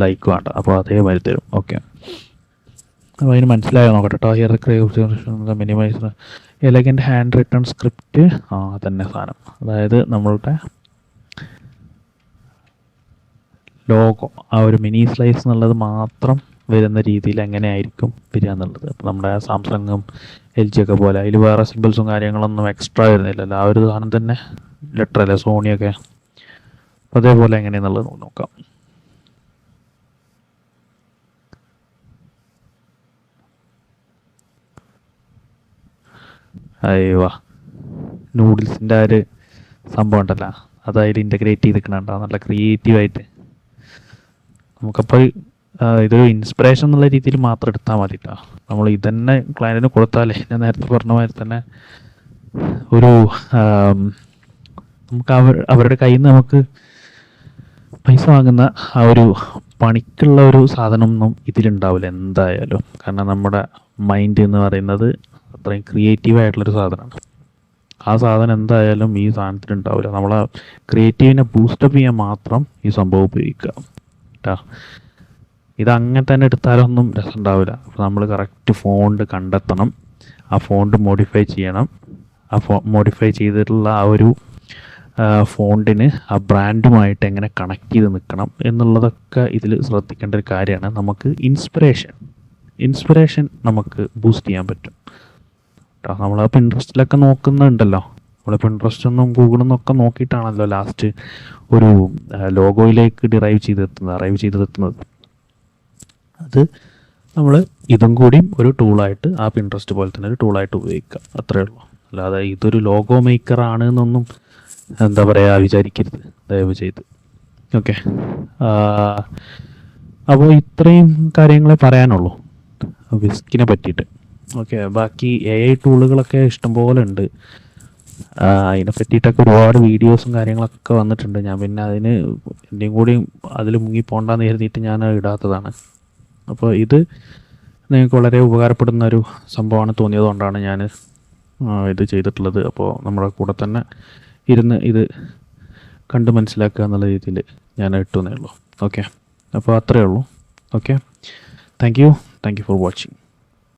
like വേണ്ട, അപ്പോൾ അതേമാതിരി തരും. ഓക്കെ, അപ്പോൾ അതിന് മനസ്സിലായോ നോക്കട്ടെ കേട്ടോ. Here minimise elegant handwritten script, തന്നെ സാധനം. അതായത് നമ്മളുടെ ലോഗോ ആ ഒരു മിനി സ്ലൈസ് എന്നുള്ളത് മാത്രം വരുന്ന രീതിയിൽ എങ്ങനെയായിരിക്കും വരിക എന്നുള്ളത്. അപ്പോൾ നമ്മുടെ സാംസങ്ങും എൽ ജി ഒക്കെ പോലെ അതിൽ വേറെ സിമ്പിൾസും കാര്യങ്ങളൊന്നും എക്സ്ട്രാ വരുന്നില്ലല്ലോ. ആ ഒരു സാധനം തന്നെ ലെറ്റർ അല്ലേ സോണിയൊക്കെ. അപ്പോൾ അതേപോലെ എങ്ങനെയെന്നുള്ളത് നോക്കാം. അയ്യോ, നൂഡിൽസിൻ്റെ ആ ഒരു സംഭവം ഉണ്ടല്ലോ, അതായത് ഇൻ്റഗ്രേറ്റ് ചെയ്തിരിക്കണുണ്ടോ നല്ല ക്രിയേറ്റീവായിട്ട്. നമുക്കപ്പോൾ ഇതൊരു ഇൻസ്പിറേഷൻ എന്നുള്ള രീതിയിൽ മാത്രം എടുത്താൽ മതി കേട്ടോ. നമ്മൾ ഇതന്നെ ക്ലയൻറ്റിന് കൊടുത്താലേ ഞാൻ നേരത്തെ പറഞ്ഞ മാതിരി തന്നെ ഒരു നമുക്ക് അവരുടെ കയ്യിൽ നിന്ന് നമുക്ക് പൈസ വാങ്ങുന്ന ആ ഒരു പണിക്കുള്ള ഒരു സാധനമൊന്നും ഇതിലുണ്ടാവില്ല എന്തായാലും. കാരണം നമ്മുടെ മൈൻഡ് എന്ന് പറയുന്നത് അത്രയും ക്രിയേറ്റീവായിട്ടുള്ളൊരു സാധനമാണ്. ആ സാധനം എന്തായാലും ഈ സാധനത്തിന് ഉണ്ടാവില്ല. നമ്മളെ ക്രിയേറ്റീവിനെ ബൂസ്റ്റപ്പ് ചെയ്യാൻ മാത്രം ഈ സംഭവം ഉപയോഗിക്കുക കേട്ടോ. ഇതങ്ങനെ തന്നെ എടുത്താലൊന്നും രസം ഉണ്ടാവില്ല. അപ്പോൾ നമ്മൾ കറക്റ്റ് ഫോണ്ട് കണ്ടെത്തണം, ആ ഫോണ്ട് മോഡിഫൈ ചെയ്യണം. ആ മോഡിഫൈ ചെയ്തിട്ടുള്ള ആ ഒരു ഫോണ്ടിന് ആ ബ്രാൻഡുമായിട്ട് എങ്ങനെ കണക്ട് ചെയ്ത് നിൽക്കണം എന്നുള്ളതൊക്കെ ഇതിൽ ശ്രദ്ധിക്കേണ്ട ഒരു കാര്യമാണ്. നമുക്ക് ഇൻസ്പിറേഷൻ നമുക്ക് ബൂസ്റ്റ് ചെയ്യാൻ പറ്റും കേട്ടോ. നമ്മൾ പിൻട്രസ്റ്റിലൊക്കെ നോക്കുന്നുണ്ടല്ലോ, നമ്മൾ പിൻട്രസ്റ്റൊന്നും ഗൂഗിളൊന്നും ഒക്കെ നോക്കിയിട്ടാണല്ലോ ലാസ്റ്റ് ഒരു ലോഗോയിലേക്ക് അറൈവ് ചെയ്തെത്തുന്നത്. അത് നമ്മൾ ഇതും കൂടിയും ഒരു ടൂളായിട്ട്, ആ പിൻട്രസ്റ്റ് പോലെ തന്നെ ഒരു ടൂളായിട്ട് ഉപയോഗിക്കുക, അത്രയേ ഉള്ളൂ. അല്ലാതെ ഇതൊരു ലോഗോ മേക്കറാണ് എന്നൊന്നും എന്താ പറയുക വിചാരിക്കരുത് ദയവ് ചെയ്ത്. ഓക്കെ, അപ്പോൾ ഇത്രയും കാര്യങ്ങളെ പറയാനുള്ളൂ വിസ്കിനെ പറ്റിയിട്ട്. ഓക്കെ, ബാക്കി AI ടൂളുകളൊക്കെ ഇഷ്ടംപോലെ ഉണ്ട്. അതിനെ പറ്റിയിട്ടൊക്കെ ഒരുപാട് വീഡിയോസും കാര്യങ്ങളൊക്കെ വന്നിട്ടുണ്ട്. ഞാൻ പിന്നെ അതിന് എൻ്റെയും കൂടി അതിൽ മുങ്ങിപ്പോണ്ടെന്ന് കരുതിയിട്ട് ഞാൻ ഇടാത്തതാണ്. അപ്പോൾ ഇത് നിങ്ങൾക്ക് വളരെ ഉപകാരപ്പെടുന്ന ഒരു സംഭവമാണ് തോന്നിയതുകൊണ്ടാണ് ഞാൻ ഇത് ചെയ്തിട്ടുള്ളത്. അപ്പോൾ നമ്മുടെ കൂടെ തന്നെ ഇരുന്ന് ഇത് കണ്ട് മനസ്സിലാക്കുക എന്നുള്ള രീതിയിൽ ഞാൻ ഇട്ടുവെന്നേ ഉള്ളൂ. ഓക്കെ, അപ്പോൾ അത്രയേ ഉള്ളൂ. Okay, thank you for watching.